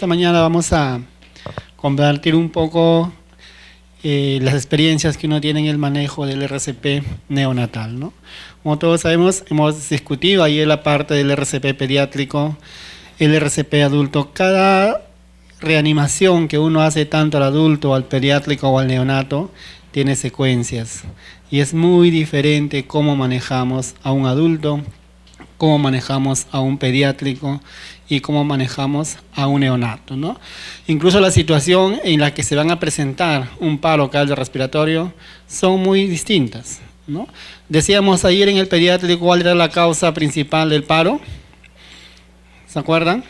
Esta mañana vamos a compartir un poco las experiencias que uno tiene en el manejo del RCP neonatal, ¿no? Como todos sabemos, hemos discutido ayer la parte del RCP pediátrico, el RCP adulto. Cada reanimación que uno hace tanto al adulto, al pediátrico o al neonato, tiene secuencias. Y es muy diferente cómo manejamos a un adulto, cómo manejamos a un pediátrico y cómo manejamos a un neonato, ¿no? Incluso la situación en la que se van a presentar un paro cardiorrespiratorio son muy distintas, ¿no? Decíamos ayer en el pediátrico cuál era la causa principal del paro. ¿Se acuerdan?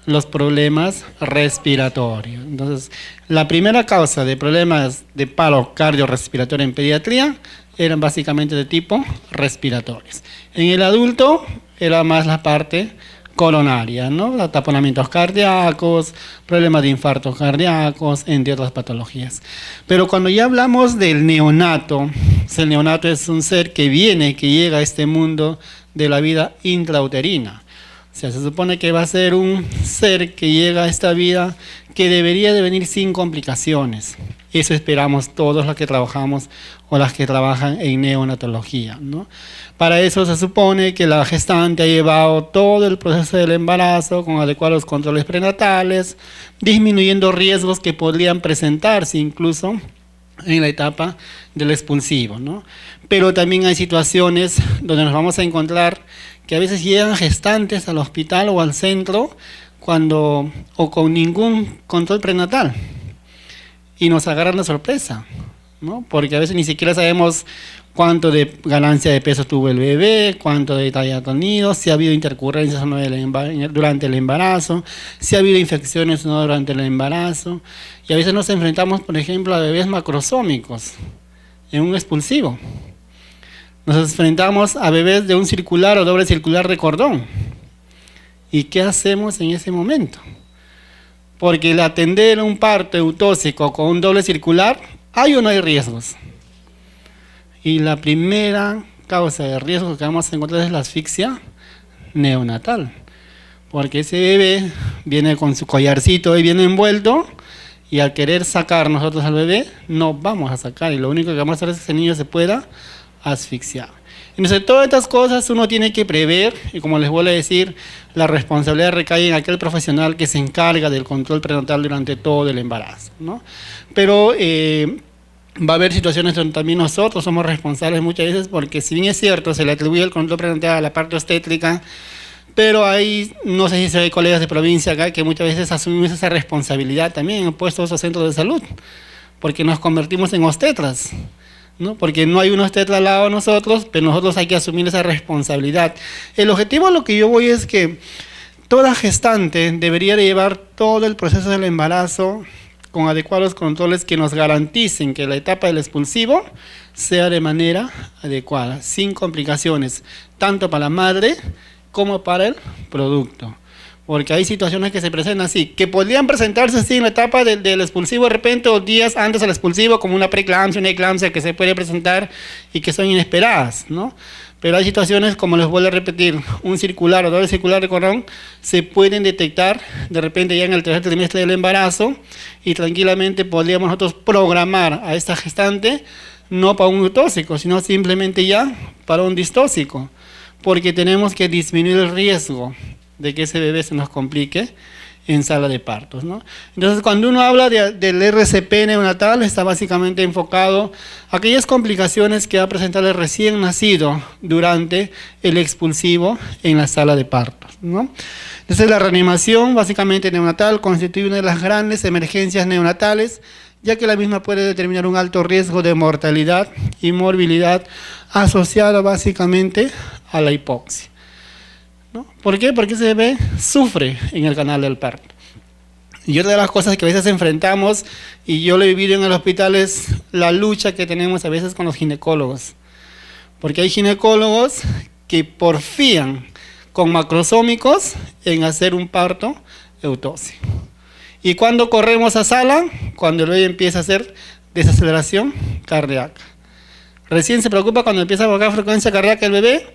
Los problemas respiratorios. Entonces, la primera causa de problemas de paro cardiorrespiratorio en pediatría eran básicamente de tipo respiratorios. En el adulto era más la parte coronaria, ¿no? Los taponamientos cardíacos, problemas de infartos cardíacos, entre otras patologías. Pero cuando ya hablamos del neonato, el neonato es un ser que llega a este mundo de la vida intrauterina. O sea, se supone que va a ser un ser que llega a esta vida que debería de venir sin complicaciones. Eso esperamos todos los que trabajamos o las que trabajan en neonatología, ¿no? Para eso se supone que la gestante ha llevado todo el proceso del embarazo con adecuados controles prenatales, disminuyendo riesgos que podrían presentarse incluso en la etapa del expulsivo, ¿no? Pero también hay situaciones donde nos vamos a encontrar que a veces llegan gestantes al hospital o al centro o con ningún control prenatal y nos agarran de sorpresa, ¿no? Porque a veces ni siquiera sabemos cuánto de ganancia de peso tuvo el bebé, cuánto de talla ha tenido, si ha habido intercurrencias o no durante el embarazo, si ha habido infecciones o no durante el embarazo. Y a veces nos enfrentamos, por ejemplo, a bebés macrosómicos en un expulsivo. Nos enfrentamos a bebés de un circular o doble circular de cordón. ¿Y qué hacemos en ese momento? Porque el atender un parto eutóxico con un doble circular, ¿hay o no hay riesgos? Y la primera causa de riesgo que vamos a encontrar es la asfixia neonatal. Porque ese bebé viene con su collarcito y viene envuelto, y al querer sacar nosotros al bebé, no vamos a sacar. Y lo único que vamos a hacer es que ese niño se pueda asfixiar. Entonces, todas estas cosas uno tiene que prever, y como les vuelvo a decir, la responsabilidad recae en aquel profesional que se encarga del control prenatal durante todo el embarazo, ¿no? Pero va a haber situaciones donde también nosotros somos responsables muchas veces, porque si bien es cierto, se le atribuye el control prenatal a la parte obstétrica, pero hay, no sé si hay colegas de provincia acá que muchas veces asumimos esa responsabilidad también en puestos o centros de salud, porque nos convertimos en obstetras, ¿no? Porque no hay un obstetra al lado de nosotros, pero nosotros hay que asumir esa responsabilidad. El objetivo a lo que yo voy es que toda gestante debería de llevar todo el proceso del embarazo con adecuados controles que nos garanticen que la etapa del expulsivo sea de manera adecuada, sin complicaciones, tanto para la madre como para el producto. Porque hay situaciones que se presentan así, que podrían presentarse así en la etapa del expulsivo de repente o días antes del expulsivo, como una preeclampsia, una eclampsia que se puede presentar y que son inesperadas, ¿no? Pero hay situaciones, como les vuelvo a repetir, un circular o doble circular de cordón se pueden detectar de repente ya en el tercer trimestre del embarazo y tranquilamente podríamos nosotros programar a esta gestante no para un eutóxico, sino simplemente ya para un distóxico, porque tenemos que disminuir el riesgo de que ese bebé se nos complique en sala de partos, ¿no? Entonces, cuando uno habla del RCP neonatal, está básicamente enfocado a aquellas complicaciones que va a presentar el recién nacido durante el expulsivo en la sala de partos, ¿no? Entonces, la reanimación básicamente neonatal constituye una de las grandes emergencias neonatales, ya que la misma puede determinar un alto riesgo de mortalidad y morbilidad asociado básicamente a la hipoxia, ¿no? ¿Por qué? Porque ese bebé sufre en el canal del parto. Y otra de las cosas que a veces enfrentamos, y yo lo he vivido en el hospital, es la lucha que tenemos a veces con los ginecólogos. Porque hay ginecólogos que porfían con macrosómicos en hacer un parto eutóxico. Y cuando corremos a sala, cuando el bebé empieza a hacer desaceleración cardíaca. Recién se preocupa cuando empieza a bajar frecuencia cardíaca el bebé,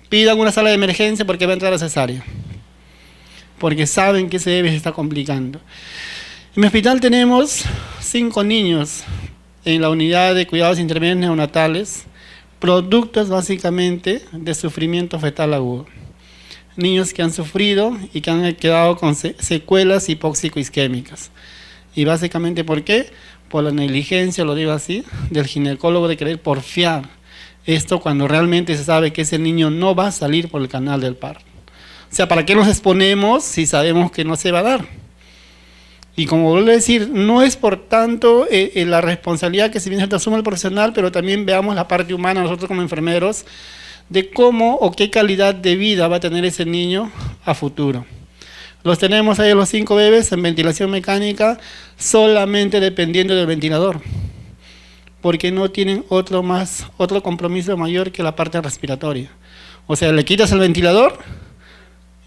pidan una sala de emergencia porque va a entrar a cesárea. porque saben que ese bebé se está complicando. En mi hospital tenemos 5 niños en la unidad de cuidados intermedios neonatales, productos básicamente de sufrimiento fetal agudo. Niños que han sufrido y que han quedado con secuelas hipóxico-isquémicas. Y básicamente, ¿por qué? Por la negligencia, lo digo así, del ginecólogo de querer porfiar esto cuando realmente se sabe que ese niño no va a salir por el canal del parto. O sea, ¿para qué nos exponemos si sabemos que no se va a dar? Y como vuelvo a decir, no es por tanto la responsabilidad que si bien se asume el profesional, pero también veamos la parte humana nosotros como enfermeros, de cómo o qué calidad de vida va a tener ese niño a futuro. Los tenemos ahí a los 5 bebés en ventilación mecánica, solamente dependiendo del ventilador, porque no tienen otro compromiso mayor que la parte respiratoria. O sea, le quitas el ventilador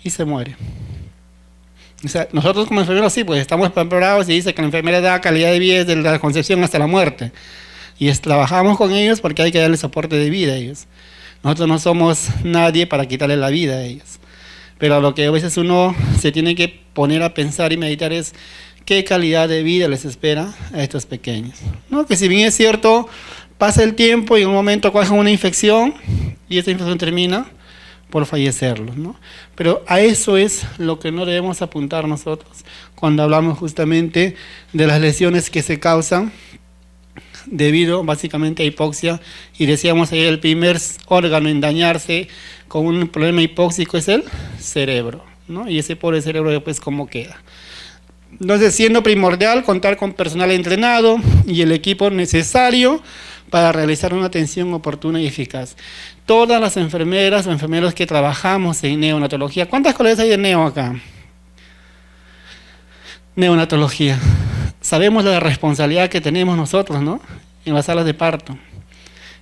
y se muere. O sea, nosotros como enfermeros sí, pues estamos preparados y dice que la enfermera da calidad de vida desde la concepción hasta la muerte. Y trabajamos con ellos porque hay que darle soporte de vida a ellos. Nosotros no somos nadie para quitarle la vida a ellos. Pero lo que a veces uno se tiene que poner a pensar y meditar es qué calidad de vida les espera a estos pequeños, ¿no? Que si bien es cierto, pasa el tiempo y en un momento cogen una infección y esta infección termina por fallecerlos, ¿no? Pero a eso es lo que no debemos apuntar nosotros cuando hablamos justamente de las lesiones que se causan debido básicamente a hipoxia, y decíamos ahí el primer órgano en dañarse con un problema hipóxico es el cerebro, ¿no? Y ese pobre cerebro después cómo queda. Entonces, siendo primordial contar con personal entrenado y el equipo necesario para realizar una atención oportuna y eficaz. Todas las enfermeras o enfermeros que trabajamos en neonatología, ¿cuántas colegas hay de neo acá? Neonatología. Sabemos la responsabilidad que tenemos nosotros, ¿no? En las salas de parto.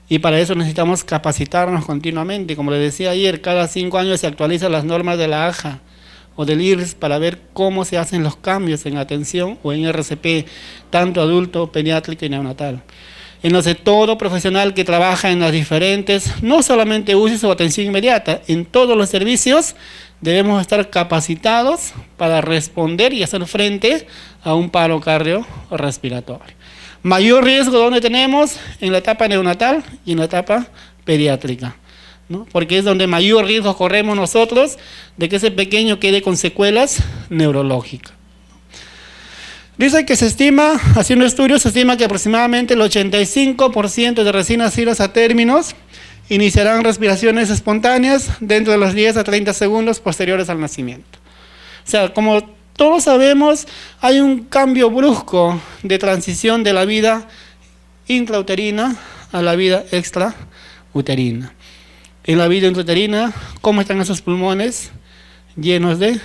Y para eso necesitamos capacitarnos continuamente. Como les decía ayer, cada 5 años se actualizan las normas de la AJA o del IRS para ver cómo se hacen los cambios en atención o en RCP, tanto adulto, pediátrico y neonatal. Entonces, todo profesional que trabaja en las diferentes, no solamente UCIs o atención inmediata, en todos los servicios debemos estar capacitados para responder y hacer frente a un paro cardiorrespiratorio. Mayor riesgo donde tenemos en la etapa neonatal y en la etapa pediátrica, ¿no? Porque es donde mayor riesgo corremos nosotros de que ese pequeño quede con secuelas neurológicas. Dice que se estima, haciendo estudios, se estima que aproximadamente el 85% de recién nacidos a términos iniciarán respiraciones espontáneas dentro de los 10 a 30 segundos posteriores al nacimiento. O sea, como todos sabemos, hay un cambio brusco de transición de la vida intrauterina a la vida extrauterina. En la vida intrauterina, ¿cómo están esos pulmones? Llenos de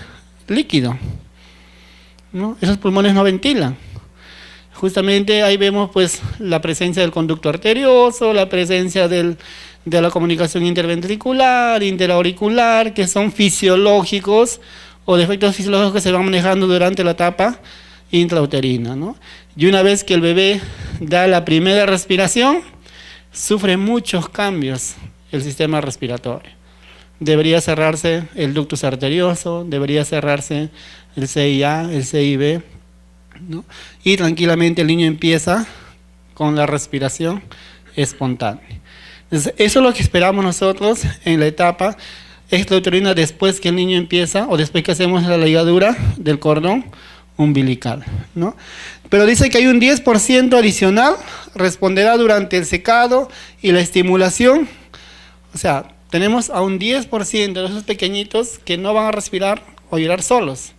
líquido, ¿no? Esos pulmones no ventilan. Justamente ahí vemos pues la presencia del conducto arterioso, la presencia de la comunicación interventricular, interauricular, que son fisiológicos o defectos fisiológicos que se van manejando durante la etapa intrauterina, ¿no? Y una vez que el bebé da la primera respiración, sufre muchos cambios el sistema respiratorio. Debería cerrarse el ductus arterioso, debería cerrarse el CIA, el CIB, ¿no? Y tranquilamente el niño empieza con la respiración espontánea. Entonces, eso es lo que esperamos nosotros en la etapa extrauterina después que el niño empieza o después que hacemos la ligadura del cordón umbilical, ¿no? Pero dice que hay un 10% adicional, responderá durante el secado y la estimulación. O sea, tenemos a un 10% de esos pequeñitos que no van a respirar o llorar solos,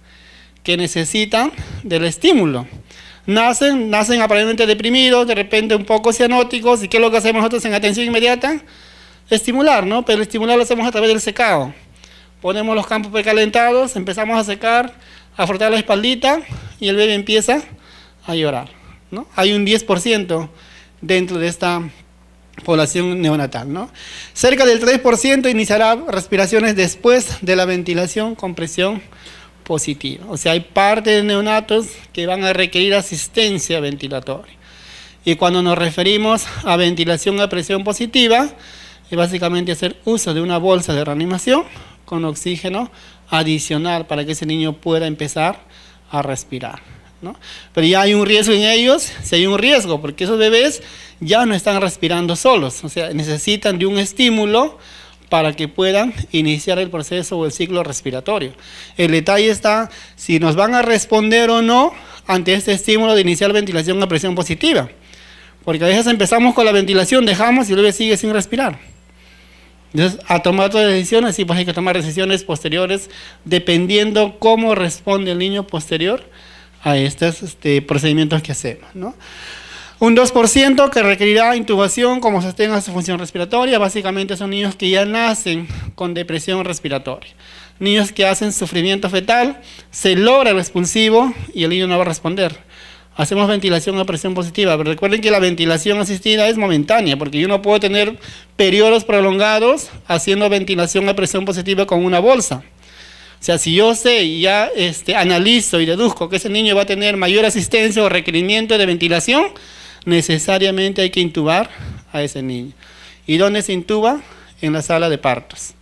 que necesitan del estímulo. Nacen aparentemente deprimidos, de repente un poco cianóticos, ¿y qué es lo que hacemos nosotros en atención inmediata? Estimular, ¿no? Pero el estimular lo hacemos a través del secado. Ponemos los campos precalentados, empezamos a secar, a frotar la espaldita y el bebé empieza a llorar, ¿no? Hay un 10% dentro de esta población neonatal, ¿no? Cerca del 3% iniciará respiraciones después de la ventilación con presión positiva. O sea, hay parte de neonatos que van a requerir asistencia ventilatoria. Y cuando nos referimos a ventilación a presión positiva, es básicamente hacer uso de una bolsa de reanimación con oxígeno adicional para que ese niño pueda empezar a respirar, ¿no? Pero ya hay un riesgo en ellos, si hay un riesgo, porque esos bebés ya no están respirando solos, o sea, necesitan de un estímulo para que puedan iniciar el proceso o el ciclo respiratorio. El detalle está si nos van a responder o no ante este estímulo de iniciar ventilación a presión positiva, porque a veces empezamos con la ventilación, dejamos y el bebé sigue sin respirar. Entonces, a tomar todas las decisiones, sí, pues hay que tomar decisiones posteriores dependiendo cómo responde el niño posterior a estos procedimientos que hacemos, ¿no? Un 2% que requerirá intubación como sostenga su función respiratoria, básicamente son niños que ya nacen con depresión respiratoria. Niños que hacen sufrimiento fetal, se logra el expulsivo y el niño no va a responder. Hacemos ventilación a presión positiva, pero recuerden que la ventilación asistida es momentánea, porque yo no puedo tener periodos prolongados haciendo ventilación a presión positiva con una bolsa. O sea, si yo sé y ya analizo y deduzco que ese niño va a tener mayor asistencia o requerimiento de ventilación, necesariamente hay que intubar a ese niño. ¿Y dónde se intuba? En la sala de partos,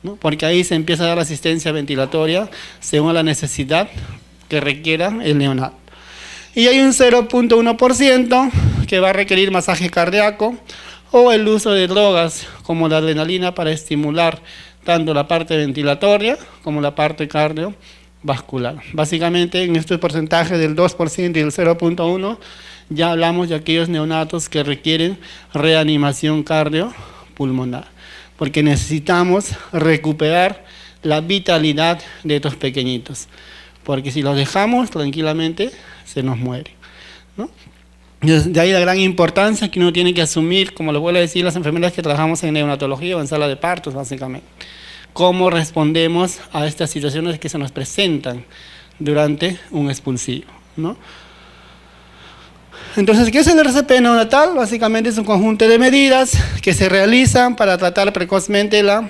¿no? Porque ahí se empieza a dar asistencia ventilatoria según la necesidad que requiera el neonato. Y hay un 0.1% que va a requerir masaje cardíaco o el uso de drogas como la adrenalina para estimular tanto la parte ventilatoria como la parte cardiovascular. Básicamente en este porcentaje del 2% y el 0.1% ya hablamos de aquellos neonatos que requieren reanimación cardiopulmonar, porque necesitamos recuperar la vitalidad de estos pequeñitos, porque si los dejamos tranquilamente se nos muere, ¿no? De ahí la gran importancia que uno tiene que asumir, como lo vuelvo a decir las enfermeras que trabajamos en neonatología o en sala de partos, básicamente, cómo respondemos a estas situaciones que se nos presentan durante un expulsivo, ¿no? Entonces, ¿qué es el RCP neonatal? Básicamente es un conjunto de medidas que se realizan para tratar precozmente la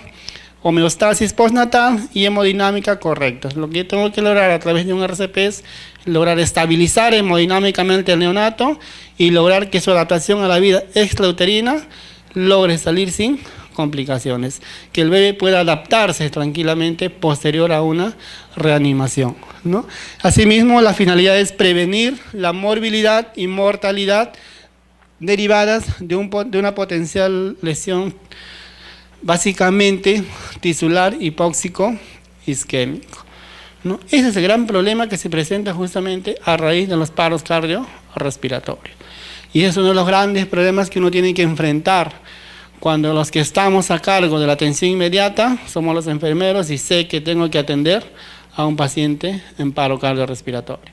homeostasis postnatal y hemodinámica correcta. Lo que yo tengo que lograr a través de un RCP es lograr estabilizar hemodinámicamente al neonato y lograr que su adaptación a la vida extrauterina logre salir sin complicaciones, que el bebé pueda adaptarse tranquilamente posterior a una reanimación, ¿no? Asimismo, la finalidad es prevenir la morbilidad y mortalidad derivadas de una potencial lesión básicamente tisular hipóxico isquémico, ¿no? Ese es el gran problema que se presenta justamente a raíz de los paros cardiorrespiratorios. Y es uno de los grandes problemas que uno tiene que enfrentar cuando los que estamos a cargo de la atención inmediata somos los enfermeros y sé que tengo que atender a un paciente en paro cardiorrespiratorio.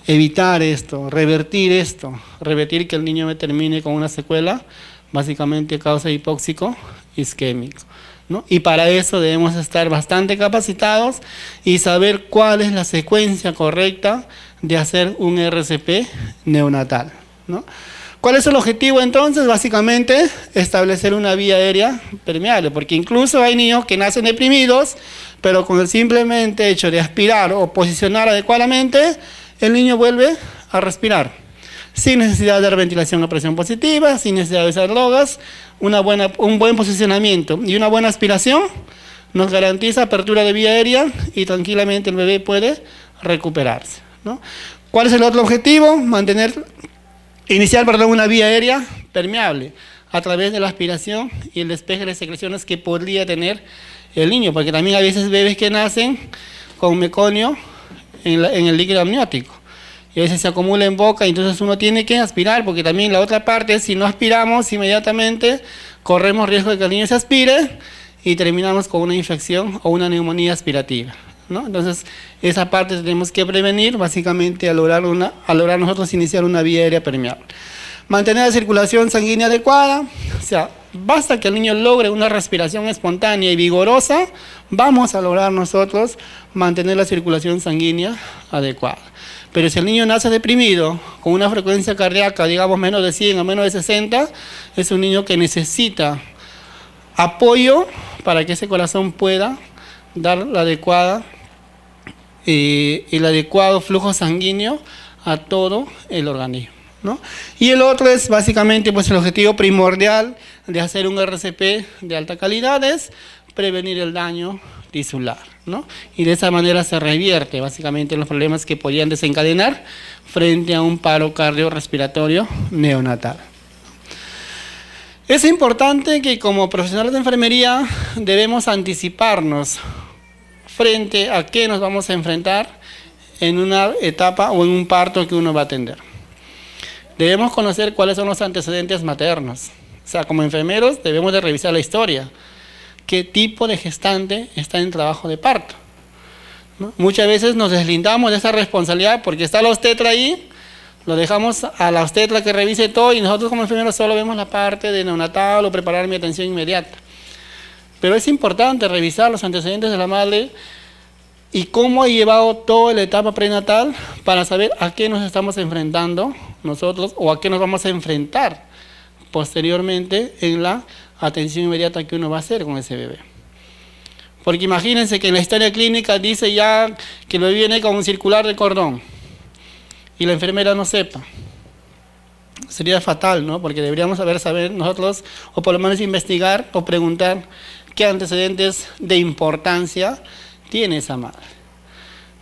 Evitar esto, revertir que el niño me termine con una secuela, básicamente causa hipóxico isquémico, ¿no? Y para eso debemos estar bastante capacitados y saber cuál es la secuencia correcta de hacer un RCP neonatal, ¿no? ¿Cuál es el objetivo entonces? Básicamente establecer una vía aérea permeable, porque incluso hay niños que nacen deprimidos, pero con el simplemente hecho de aspirar o posicionar adecuadamente, el niño vuelve a respirar, sin necesidad de dar ventilación a presión positiva, sin necesidad de usar drogas. Un buen posicionamiento y una buena aspiración nos garantiza apertura de vía aérea y tranquilamente el bebé puede recuperarse, ¿no? ¿Cuál es el otro objetivo? Iniciar una vía aérea permeable a través de la aspiración y el despeje de secreciones que podría tener el niño, porque también hay veces bebés que nacen con meconio en el líquido amniótico y a veces se acumula en boca y entonces uno tiene que aspirar, porque también la otra parte, si no aspiramos inmediatamente, corremos riesgo de que el niño se aspire y terminamos con una infección o una neumonía aspirativa, ¿no? Entonces, esa parte tenemos que prevenir, básicamente al lograr nosotros iniciar una vía aérea permeable. Mantener la circulación sanguínea adecuada, o sea, basta que el niño logre una respiración espontánea y vigorosa, vamos a lograr nosotros mantener la circulación sanguínea adecuada. Pero si el niño nace deprimido, con una frecuencia cardíaca, digamos, menos de 100 o menos de 60, es un niño que necesita apoyo para que ese corazón pueda dar la adecuada el adecuado flujo sanguíneo a todo el organismo, ¿no? Y el otro es básicamente pues el objetivo primordial de hacer un RCP de alta calidad es prevenir el daño tisular, ¿no? Y de esa manera se revierte básicamente los problemas que podían desencadenar frente a un paro cardiorrespiratorio neonatal. Es importante que como profesionales de enfermería debemos anticiparnos frente a qué nos vamos a enfrentar en una etapa o en un parto que uno va a atender. Debemos conocer cuáles son los antecedentes maternos. O sea, como enfermeros debemos de revisar la historia. ¿Qué tipo de gestante está en trabajo de parto? ¿No? Muchas veces nos deslindamos de esa responsabilidad porque está la obstetra ahí, lo dejamos a la obstetra que revise todo y nosotros como enfermeros solo vemos la parte de neonatal o preparar mi atención inmediata. Pero es importante revisar los antecedentes de la madre y cómo ha llevado toda la etapa prenatal para saber a qué nos estamos enfrentando nosotros o a qué nos vamos a enfrentar posteriormente en la atención inmediata que uno va a hacer con ese bebé. Porque imagínense que en la historia clínica dice ya que el bebé viene con un circular de cordón y la enfermera no sepa. Sería fatal, ¿no? Porque deberíamos saber nosotros, o por lo menos investigar o preguntar qué antecedentes de importancia tiene esa madre,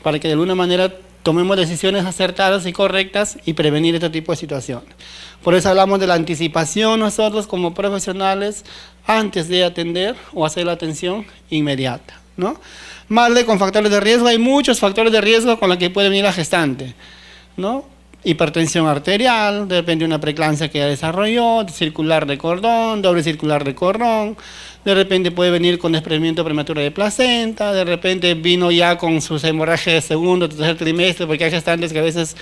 para que de alguna manera tomemos decisiones acertadas y correctas y prevenir este tipo de situaciones. Por eso hablamos de la anticipación nosotros como profesionales antes de atender o hacer la atención inmediata, ¿no? Madre con factores de riesgo, hay muchos factores de riesgo con los que puede venir la gestante, ¿no? Hipertensión arterial, de repente una preeclampsia que ya desarrolló, circular de cordón, doble circular de cordón, de repente puede venir con desprendimiento prematuro de placenta, de repente vino ya con sus hemorragias de segundo, tercer trimestre, porque hay gestantes que a veces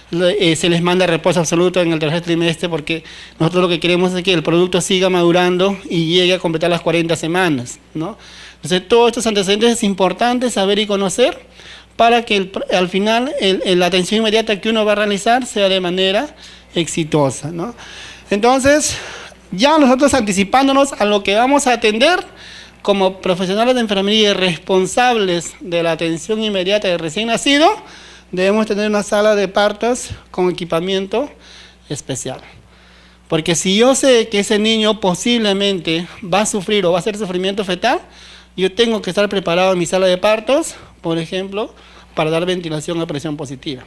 se les manda reposo absoluto en el tercer trimestre, porque nosotros lo que queremos es que el producto siga madurando y llegue a completar las 40 semanas, ¿no? Entonces, todos estos antecedentes es importante saber y conocer para que al final la atención inmediata que uno va a realizar sea de manera exitosa, ¿no? Entonces, ya nosotros anticipándonos a lo que vamos a atender como profesionales de enfermería y responsables de la atención inmediata del recién nacido, debemos tener una sala de partos con equipamiento especial. Porque si yo sé que ese niño posiblemente va a sufrir o va a hacer sufrimiento fetal, yo tengo que estar preparado en mi sala de partos, por ejemplo, para dar ventilación a presión positiva.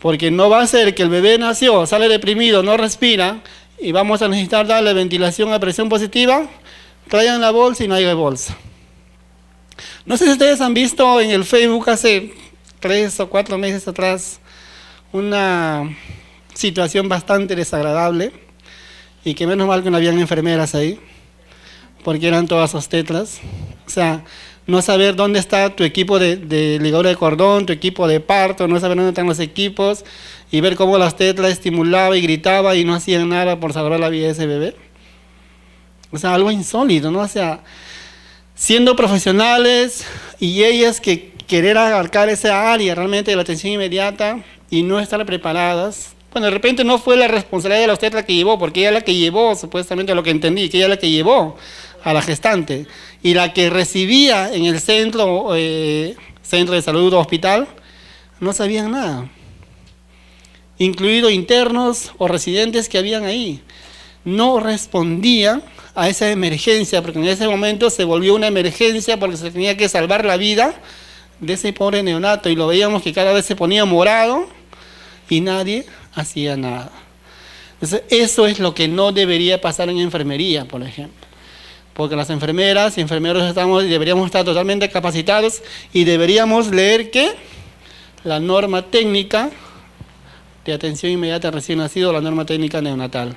Porque no va a ser que el bebé nació, sale deprimido, no respira, y vamos a necesitar darle ventilación a presión positiva, traigan la bolsa y no hay bolsa. No sé si ustedes han visto en el Facebook hace 3 o 4 meses atrás una situación bastante desagradable, y que menos mal que no habían enfermeras ahí, porque eran todas obstetras. O sea, no saber dónde está tu equipo de ligadura de cordón, tu equipo de parto, no saber dónde están los equipos, y ver cómo la obstetra estimulaba y gritaba y no hacían nada por salvar la vida de ese bebé. O sea, algo insólito, ¿no? O sea, siendo profesionales y ellas que querer abarcar esa área realmente de la atención inmediata y no estar preparadas. Bueno, de repente no fue la responsabilidad de la obstetra que llevó, porque ella es la que llevó, supuestamente lo que entendí, que ella es la que llevó a la gestante, y la que recibía en el centro de salud o hospital, no sabían nada, incluidos internos o residentes que habían ahí. No respondían a esa emergencia, porque en ese momento se volvió una emergencia porque se tenía que salvar la vida de ese pobre neonato, y lo veíamos que cada vez se ponía morado y nadie hacía nada. Entonces, eso es lo que no debería pasar en enfermería, por ejemplo. Porque las enfermeras y enfermeros deberíamos estar totalmente capacitados y deberíamos leer que la norma técnica de atención inmediata recién nacido, la norma técnica neonatal.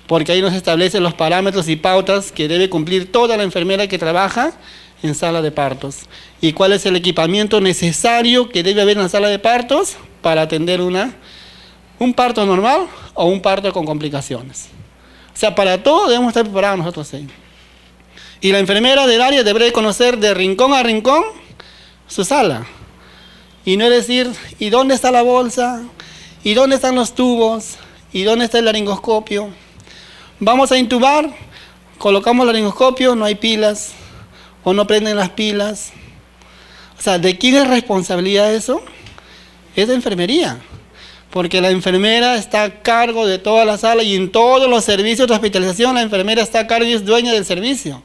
Porque ahí nos establecen los parámetros y pautas que debe cumplir toda la enfermera que trabaja en sala de partos. Y cuál es el equipamiento necesario que debe haber en la sala de partos para atender un parto normal o un parto con complicaciones. O sea, para todo debemos estar preparados nosotros ahí. Y la enfermera del área debería conocer de rincón a rincón su sala. Y no decir, ¿y dónde está la bolsa? ¿Y dónde están los tubos? ¿Y dónde está el laringoscopio? Vamos a intubar, colocamos el laringoscopio, no hay pilas, o no prenden las pilas. O sea, ¿de quién es responsabilidad eso? Es de enfermería. Porque la enfermera está a cargo de toda la sala y en todos los servicios de hospitalización la enfermera está a cargo y es dueña del servicio.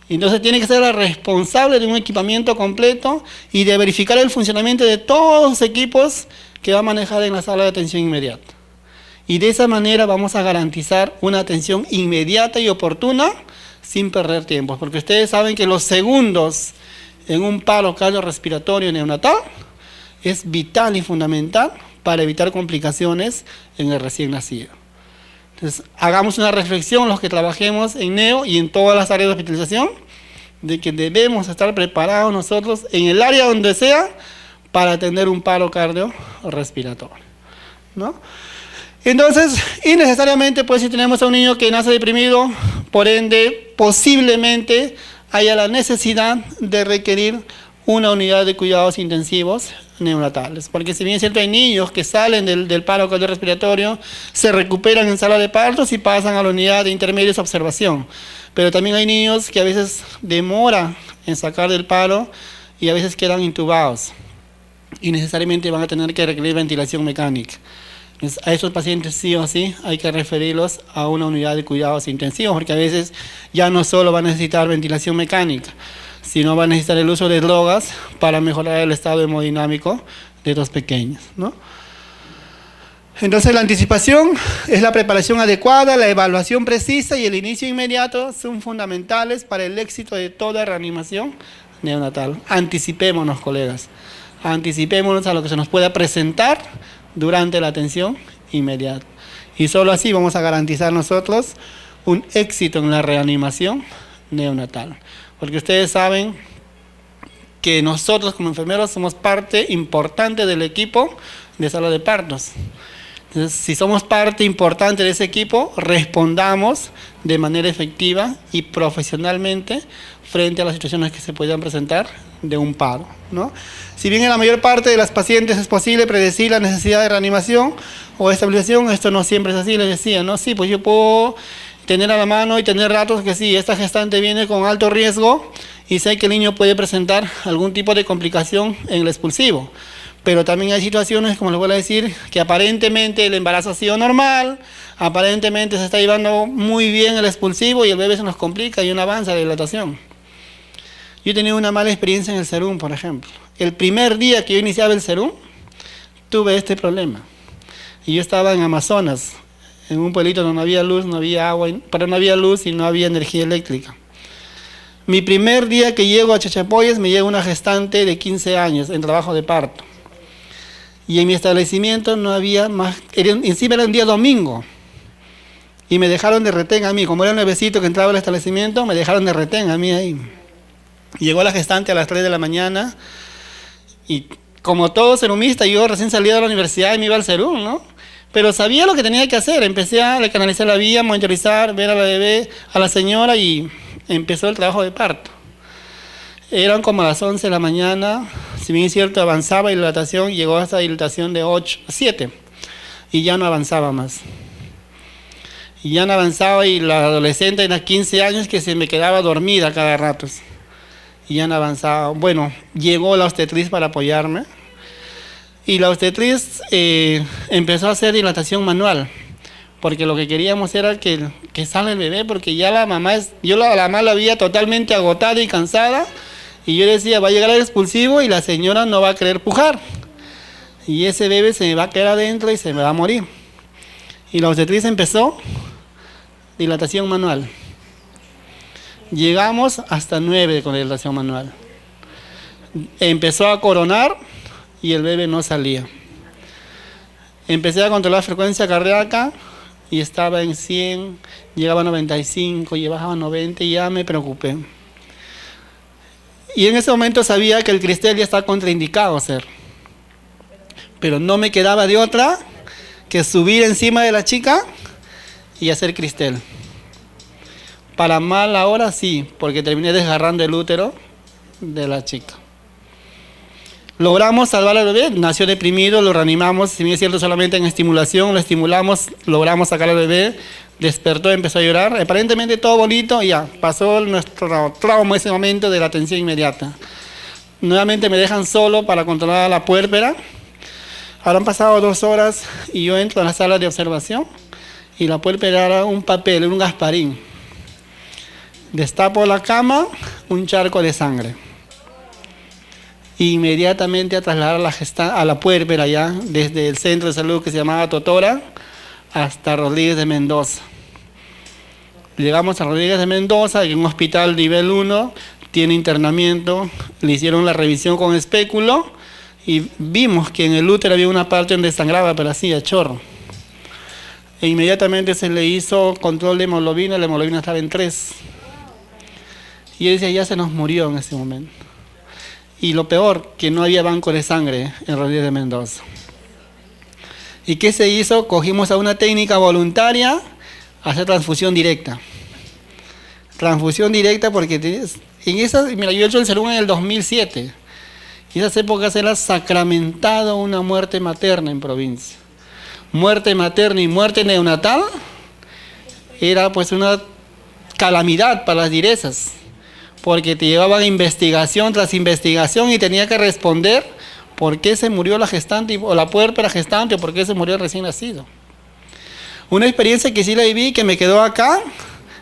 Entonces tiene que ser la responsable de un equipamiento completo y de verificar el funcionamiento de todos los equipos que va a manejar en la sala de atención inmediata. Y de esa manera vamos a garantizar una atención inmediata y oportuna sin perder tiempo. Porque ustedes saben que los segundos en un paro cardiorrespiratorio neonatal es vital y fundamental para evitar complicaciones en el recién nacido. Entonces, hagamos una reflexión los que trabajemos en neo y en todas las áreas de hospitalización, de que debemos estar preparados nosotros en el área donde sea para atender un paro cardiorrespiratorio, ¿no? Entonces, innecesariamente, pues si tenemos a un niño que nace deprimido, por ende, posiblemente haya la necesidad de requerir una unidad de cuidados intensivos neonatales. Porque si bien es cierto, hay niños que salen del paro cardiorrespiratorio, se recuperan en sala de partos y pasan a la unidad de intermedios de observación. Pero también hay niños que a veces demora en sacar del paro y a veces quedan intubados y necesariamente van a tener que requerir ventilación mecánica. Entonces, a esos pacientes sí o sí hay que referirlos a una unidad de cuidados intensivos, porque a veces ya no solo van a necesitar ventilación mecánica, sino van a necesitar el uso de drogas para mejorar el estado hemodinámico de los pequeños, ¿no? Entonces la anticipación es la preparación adecuada, la evaluación precisa y el inicio inmediato son fundamentales para el éxito de toda reanimación neonatal. Anticipémonos, colegas, anticipémonos a lo que se nos pueda presentar durante la atención inmediata. Y solo así vamos a garantizar nosotros un éxito en la reanimación neonatal. Porque ustedes saben que nosotros como enfermeros somos parte importante del equipo de sala de partos. Entonces, si somos parte importante de ese equipo, respondamos de manera efectiva y profesionalmente frente a las situaciones que se puedan presentar de un paro, ¿no? Si bien en la mayor parte de las pacientes es posible predecir la necesidad de reanimación o estabilización, esto no siempre es así, les decía, ¿no? Sí, pues yo puedo tener a la mano y tener datos que sí, esta gestante viene con alto riesgo y sé que el niño puede presentar algún tipo de complicación en el expulsivo. Pero también hay situaciones, como les voy a decir, que aparentemente el embarazo ha sido normal, aparentemente se está llevando muy bien el expulsivo y el bebé se nos complica y no avanza la dilatación. Yo he tenido una mala experiencia en el serum, por ejemplo. El primer día que yo iniciaba el serum, tuve este problema. Y yo estaba en Amazonas, en un pueblito donde no había luz, no había agua, pero no había luz y no había energía eléctrica. Mi primer día que llego a Chachapoyas me llega una gestante de 15 años en trabajo de parto. Y en mi establecimiento no había más, encima era un día domingo. Y me dejaron de retén a mí, como era un nuevecito que entraba al establecimiento, me dejaron de retén a mí ahí. Llegó la gestante a las 3 de la mañana y como todo serumista, yo recién salí de la universidad y me iba al serum, ¿no? Pero sabía lo que tenía que hacer, empecé a canalizar la vía, monitorizar, ver a la bebé, a la señora y empezó el trabajo de parto. Eran como a las 11 de la mañana, si bien es cierto avanzaba y la dilatación llegó hasta dilatación de 8, 7 y ya no avanzaba más. Y ya no avanzaba y la adolescente de 15 años que se me quedaba dormida cada rato. Y ya no avanzaba. Bueno, llegó la obstetriz para apoyarme y la obstetriz empezó a hacer dilatación manual porque lo que queríamos era que salga el bebé porque ya la mamá, la mamá la veía totalmente agotada y cansada y yo decía, va a llegar el expulsivo y la señora no va a querer pujar y ese bebé se me va a quedar adentro y se me va a morir. Y la obstetriz empezó dilatación manual. Llegamos hasta 9 con la dilatación manual. Empezó a coronar y el bebé no salía. Empecé a controlar frecuencia cardíaca y estaba en 100, llegaba a 95, bajaba a 90 y ya me preocupé. Y en ese momento sabía que el cristal ya está contraindicado hacer. Pero no me quedaba de otra que subir encima de la chica y hacer cristal. Para mal ahora sí, porque terminé desgarrando el útero de la chica. Logramos salvar al bebé, nació deprimido, lo reanimamos, si bien es cierto solamente en estimulación, lo estimulamos, logramos sacar al bebé, despertó, empezó a llorar, aparentemente todo bonito y ya, pasó nuestro trauma ese momento de la atención inmediata. Nuevamente me dejan solo para controlar a la puérpera, habrán pasado 2 horas y yo entro a la sala de observación y la puérpera era un papel, un gasparín. Destapo la cama, un charco de sangre. Inmediatamente a trasladar a la puérpera ya, desde el centro de salud que se llamaba Totora hasta Rodríguez de Mendoza. Llegamos a Rodríguez de Mendoza, en un hospital nivel 1, tiene internamiento, le hicieron la revisión con espéculo y vimos que en el útero había una parte donde sangraba, pero así, a chorro. E inmediatamente se le hizo control de hemoglobina, la hemoglobina estaba en 3. Y él decía, ya se nos murió en ese momento. Y lo peor, que no había banco de sangre en Rodríguez de Mendoza. ¿Y qué se hizo? Cogimos a una técnica voluntaria a hacer transfusión directa. Transfusión directa porque mira, yo he hecho el serum en el 2007. Y en esas épocas era sacramentado una muerte materna en provincia. Muerte materna y muerte neonatal era pues una calamidad para las direzas, porque te llevaban investigación tras investigación y tenía que responder por qué se murió la gestante o la puérpera gestante o por qué se murió el recién nacido. Una experiencia que sí la viví, que me quedó acá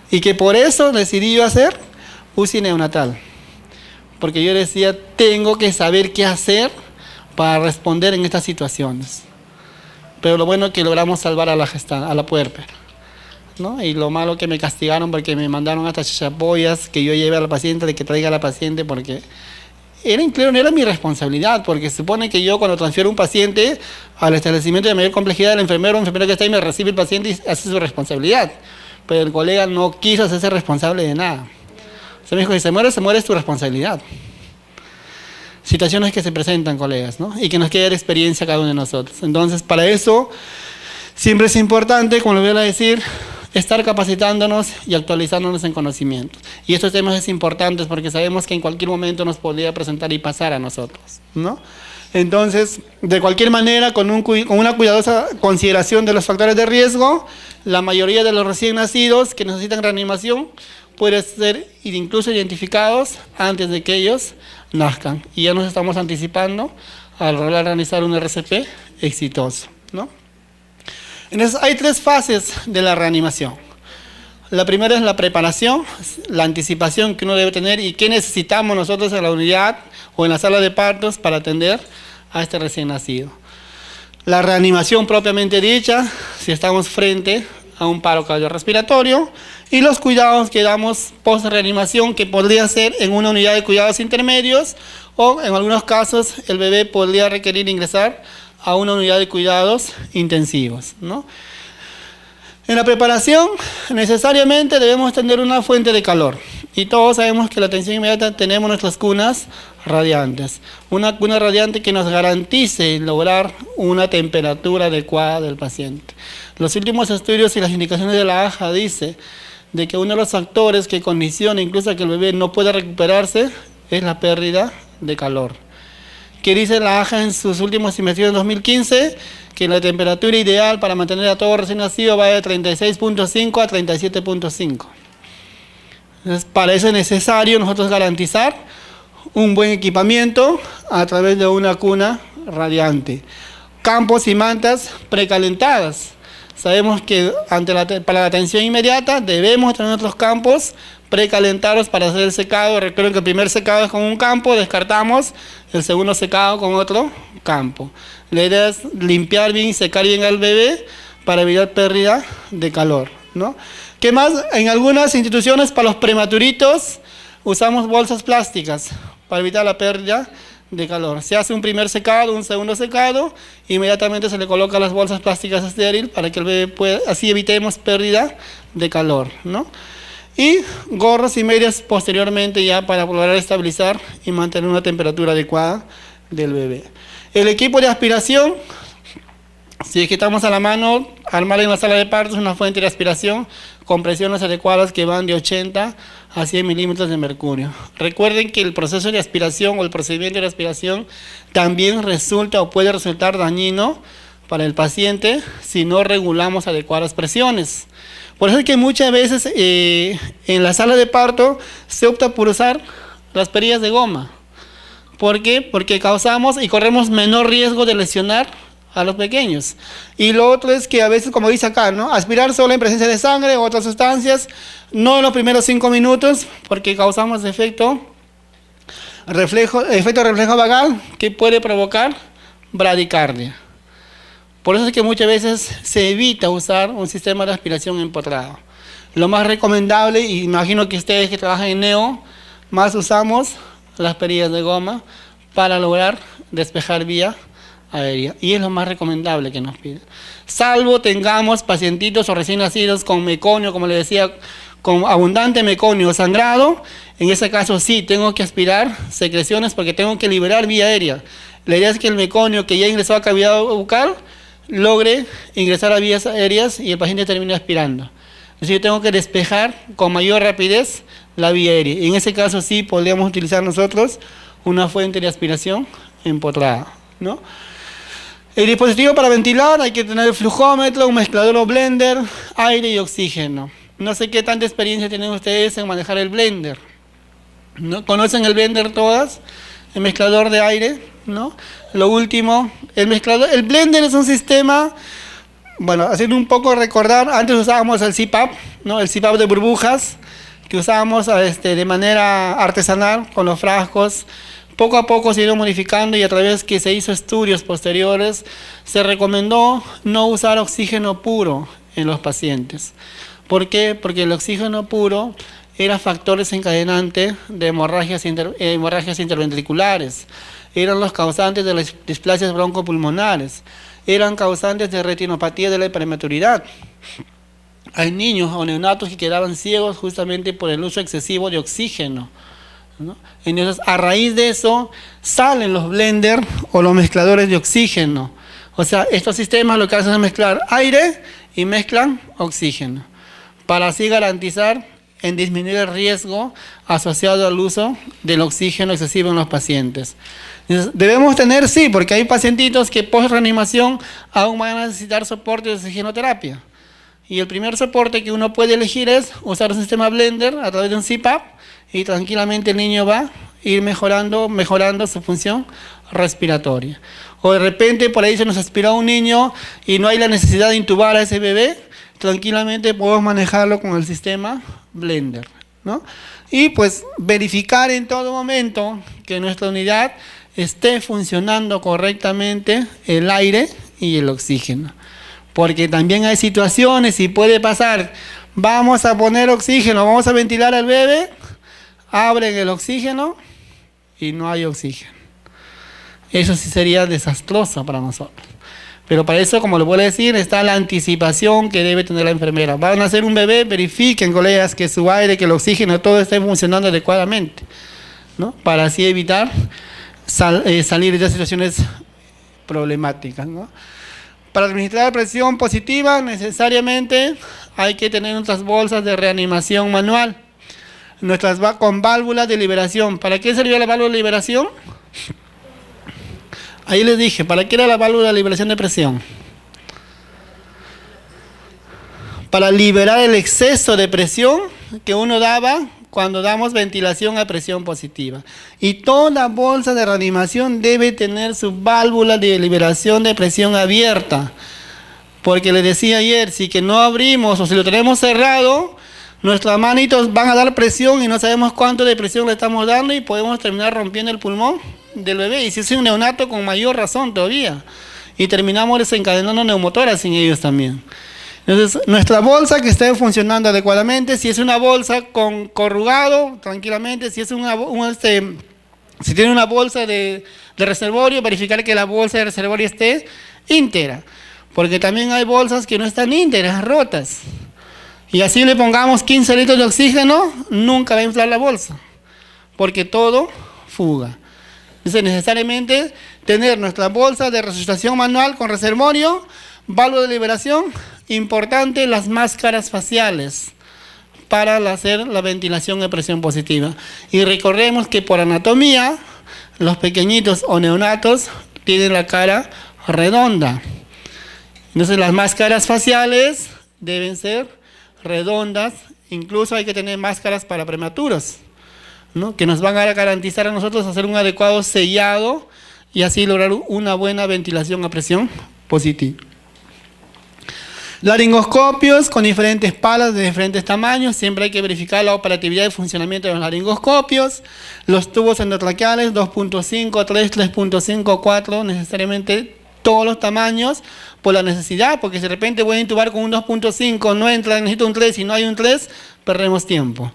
y que por eso decidí yo hacer UCI neonatal, porque yo decía, tengo que saber qué hacer para responder en estas situaciones. Pero lo bueno es que logramos salvar a la puérpera, ¿no? Y lo malo que me castigaron porque me mandaron hasta chachapoyas que yo lleve a la paciente, de que traiga a la paciente, porque no era mi responsabilidad, porque se supone que yo cuando transfiero un paciente al establecimiento de mayor complejidad, el enfermero que está ahí me recibe el paciente y hace su responsabilidad. Pero el colega no quiso hacerse responsable de nada. O sea, me dijo, si se muere, es tu responsabilidad. Situaciones que se presentan, colegas, ¿no? Y que nos quede de experiencia cada uno de nosotros. Entonces, para eso, siempre es importante, como lo voy a decir, estar capacitándonos y actualizándonos en conocimientos. Y estos temas es importantes porque sabemos que en cualquier momento nos podría presentar y pasar a nosotros, ¿no? Entonces, de cualquier manera, con una cuidadosa consideración de los factores de riesgo, la mayoría de los recién nacidos que necesitan reanimación pueden ser incluso identificados antes de que ellos nazcan. Y ya nos estamos anticipando a lograr realizar un RCP exitoso, ¿no? Entonces, hay 3 fases de la reanimación. La primera es la preparación, la anticipación que uno debe tener y qué necesitamos nosotros en la unidad o en la sala de partos para atender a este recién nacido. La reanimación propiamente dicha, si estamos frente a un paro cardiorrespiratorio, y los cuidados que damos post-reanimación, que podría ser en una unidad de cuidados intermedios o en algunos casos el bebé podría requerir ingresar a una unidad de cuidados intensivos, ¿no? En la preparación, necesariamente debemos tener una fuente de calor. Y todos sabemos que la atención inmediata tenemos nuestras cunas radiantes. Una cuna radiante que nos garantice lograr una temperatura adecuada del paciente. Los últimos estudios y las indicaciones de la AJA dice de que uno de los factores que condiciona incluso a que el bebé no pueda recuperarse es la pérdida de calor. Que dice la AJA en sus últimos investigaciones en 2015 que la temperatura ideal para mantener a todo recién nacido va de 36.5 a 37.5. Entonces, para eso es necesario nosotros garantizar un buen equipamiento a través de una cuna radiante. Campos y mantas precalentadas. Sabemos que para la atención inmediata debemos tener nuestros campos precalentados para hacer el secado. Recuerden que el primer secado es con un campo, descartamos el segundo secado con otro campo. La idea es limpiar bien y secar bien al bebé para evitar pérdida de calor, ¿no? ¿Qué más? En algunas instituciones para los prematuritos usamos bolsas plásticas para evitar la pérdida de calor. Se hace un primer secado, un segundo secado, inmediatamente se le coloca las bolsas plásticas estéril para que el bebé pueda, así evitemos pérdida de calor, ¿no? Y gorros y medias posteriormente ya para lograr estabilizar y mantener una temperatura adecuada del bebé. El equipo de aspiración, si es que estamos a la mano, armar en la sala de partos una fuente de aspiración con presiones adecuadas que van de 80 a 100 milímetros de mercurio. Recuerden que el proceso de aspiración o el procedimiento de aspiración también resulta o puede resultar dañino para el paciente si no regulamos adecuadas presiones. Por eso es que muchas veces en la sala de parto se opta por usar las perillas de goma. ¿Por qué? Porque causamos y corremos menor riesgo de lesionar a los pequeños. Y lo otro es que a veces, como dice acá, ¿no? Aspirar solo en presencia de sangre o otras sustancias, no en los primeros 5 minutos, porque causamos efecto reflejo vagal que puede provocar bradicardia. Por eso es que muchas veces se evita usar un sistema de aspiración empotrado. Lo más recomendable, y imagino que ustedes que trabajan en neo, más usamos las perillas de goma para lograr despejar vía aérea. Y es lo más recomendable que nos piden. Salvo tengamos pacientitos o recién nacidos con meconio, como les decía, con abundante meconio sangrado, en ese caso sí tengo que aspirar secreciones porque tengo que liberar vía aérea. La idea es que el meconio que ya ingresó a cavidad bucal logre ingresar a vías aéreas y el paciente termine aspirando. Entonces yo tengo que despejar con mayor rapidez la vía aérea. En ese caso sí podríamos utilizar nosotros una fuente de aspiración empotrada, ¿no? El dispositivo para ventilar, hay que tener el flujómetro, un mezclador o blender, aire y oxígeno. No sé qué tanta experiencia tienen ustedes en manejar el blender, ¿no? ¿Conocen el blender todas? El mezclador de aire, ¿no? Lo último, el blender es un sistema, bueno, haciendo un poco recordar, antes usábamos el CPAP, ¿no? El CPAP de burbujas, que usábamos de manera artesanal con los frascos. Poco a poco se ido modificando y a través que se hizo estudios posteriores, se recomendó no usar oxígeno puro en los pacientes. ¿Por qué? Porque el oxígeno puro era factor desencadenante de hemorragias interventriculares, eran los causantes de las displasias broncopulmonares, eran causantes de retinopatía de la prematuridad. Hay niños o neonatos que quedaban ciegos justamente por el uso excesivo de oxígeno, ¿no? Entonces, a raíz de eso, salen los blenders o los mezcladores de oxígeno. O sea, estos sistemas lo que hacen es mezclar aire y mezclan oxígeno, para así garantizar en disminuir el riesgo asociado al uso del oxígeno excesivo en los pacientes. Entonces, debemos tener, sí, porque hay pacientitos que post-reanimación aún van a necesitar soporte de oxigenoterapia. Y el primer soporte que uno puede elegir es usar un sistema blender a través de un CPAP y tranquilamente el niño va a ir mejorando su función respiratoria. O de repente por ahí se nos aspiró un niño y no hay la necesidad de intubar a ese bebé, tranquilamente podemos manejarlo con el sistema blender, ¿no? Y pues verificar en todo momento que nuestra unidad esté funcionando correctamente el aire y el oxígeno. Porque también hay situaciones y puede pasar, vamos a poner oxígeno, vamos a ventilar al bebé, abren el oxígeno y no hay oxígeno. Eso sí sería desastroso para nosotros. Pero para eso, como les voy a decir, está la anticipación que debe tener la enfermera. Van a hacer un bebé, verifiquen, colegas, que su aire, que el oxígeno, todo esté funcionando adecuadamente, ¿no? Para así evitar salir de situaciones problemáticas, ¿no? Para administrar presión positiva, necesariamente hay que tener nuestras bolsas de reanimación manual, con válvulas de liberación. ¿Para qué sirvió la válvula de liberación? Ahí les dije, ¿para qué era la válvula de liberación de presión? Para liberar el exceso de presión que uno daba cuando damos ventilación a presión positiva. Y toda bolsa de reanimación debe tener su válvula de liberación de presión abierta. Porque les decía ayer, si que no abrimos o si lo tenemos cerrado, nuestras manitos van a dar presión y no sabemos cuánto de presión le estamos dando y podemos terminar rompiendo el pulmón del bebé. Y si es un neonato, con mayor razón todavía. Y terminamos desencadenando neumotoras en ellos también. Entonces, nuestra bolsa que esté funcionando adecuadamente, si es una bolsa con corrugado, tranquilamente, si es si tiene una bolsa de reservorio, verificar que la bolsa de reservorio esté íntegra, porque también hay bolsas que no están íntegras, rotas, y así le pongamos 15 litros de oxígeno, nunca va a inflar la bolsa, porque todo fuga. Entonces, necesariamente tener nuestra bolsa de resucitación manual con reservorio, válvula de liberación. Importante, las máscaras faciales para hacer la ventilación de presión positiva. Y recordemos que por anatomía, los pequeñitos o neonatos tienen la cara redonda. Entonces las máscaras faciales deben ser redondas. Incluso hay que tener máscaras para prematuros, ¿no? Que nos van a garantizar a nosotros hacer un adecuado sellado y así lograr una buena ventilación a presión positivo. Laringoscopios con diferentes palas de diferentes tamaños. Siempre hay que verificar la operatividad y funcionamiento de los laringoscopios. Los tubos endotraqueales 2.5, 3, 3.5, 4, necesariamente todos los tamaños por la necesidad, porque si de repente voy a intubar con un 2.5, no entra, necesito un 3, si no hay un 3, perdemos tiempo.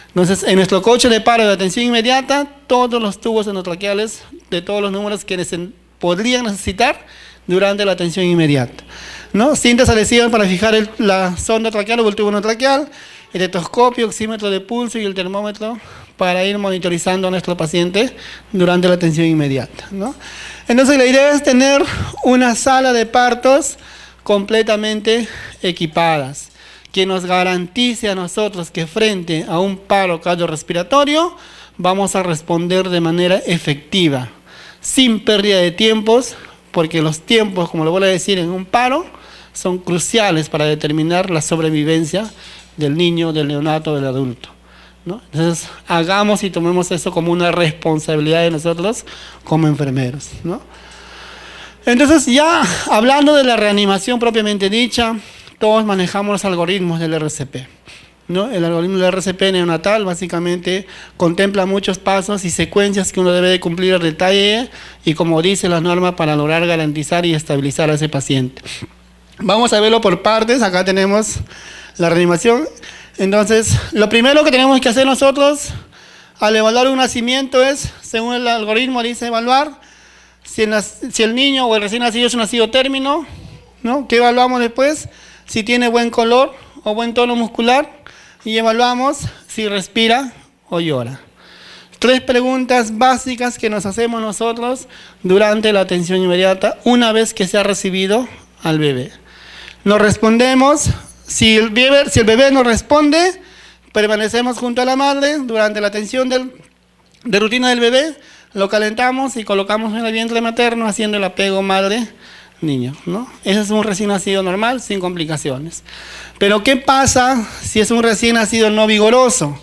Entonces, en nuestro coche de paro de atención inmediata, todos los tubos endotraqueales de todos los números que podrían necesitar durante la atención inmediata, ¿no? Cintas adhesivas para fijar la sonda traqueal o el tubo endotraqueal, el estetoscopio, oxímetro de pulso y el termómetro para ir monitorizando a nuestro paciente durante la atención inmediata, ¿no? Entonces, la idea es tener una sala de partos completamente equipadas, que nos garantice a nosotros que frente a un paro cardiorrespiratorio vamos a responder de manera efectiva, sin pérdida de tiempos, porque los tiempos, como lo voy a decir, en un paro son cruciales para determinar la sobrevivencia del niño, del neonato, del adulto, ¿no? Entonces, hagamos y tomemos eso como una responsabilidad de nosotros como enfermeros, ¿no? Entonces, ya hablando de la reanimación propiamente dicha, todos manejamos los algoritmos del RCP, ¿no? El algoritmo del RCP neonatal básicamente contempla muchos pasos y secuencias que uno debe de cumplir al detalle y como dice la norma para lograr garantizar y estabilizar a ese paciente. Vamos a verlo por partes. Acá tenemos la reanimación. Entonces, lo primero que tenemos que hacer nosotros al evaluar un nacimiento es, según el algoritmo dice evaluar, si el niño o el recién nacido es un nacido término, ¿no? ¿Qué evaluamos después? Si tiene buen color o buen tono muscular, y evaluamos si respira o llora. 3 preguntas básicas que nos hacemos nosotros durante la atención inmediata una vez que se ha recibido al bebé. Nos respondemos, si el bebé nos responde, permanecemos junto a la madre durante la atención de rutina del bebé, lo calentamos y colocamos en el vientre materno haciendo el apego madre-niño, ¿no? Ese es un recién nacido normal, sin complicaciones. Pero ¿qué pasa si es un recién nacido no vigoroso,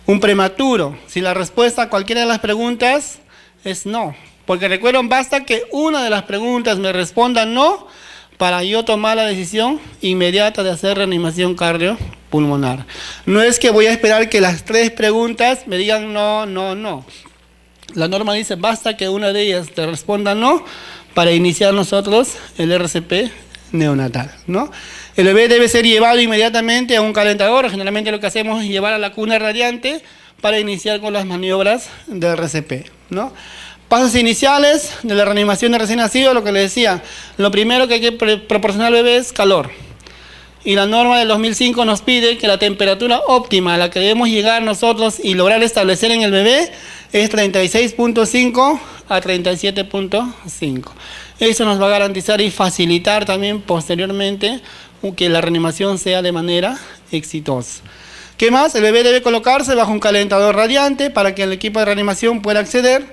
un prematuro? Si la respuesta a cualquiera de las preguntas es no. Porque recuerden, basta que una de las preguntas me responda no para yo tomar la decisión inmediata de hacer reanimación cardiopulmonar. No es que voy a esperar que las 3 preguntas me digan no, no, no. La norma dice basta que una de ellas te responda no para iniciar nosotros el RCP neonatal, ¿no? El bebé debe ser llevado inmediatamente a un calentador. Generalmente lo que hacemos es llevar a la cuna radiante para iniciar con las maniobras del RCP, ¿no? Pasos iniciales de la reanimación de recién nacido, lo que les decía, lo primero que hay que proporcionar al bebé es calor. Y la norma del 2005 nos pide que la temperatura óptima a la que debemos llegar nosotros y lograr establecer en el bebé es 36.5 a 37.5. Eso nos va a garantizar y facilitar también posteriormente que la reanimación sea de manera exitosa. ¿Qué más? El bebé debe colocarse bajo un calentador radiante para que el equipo de reanimación pueda acceder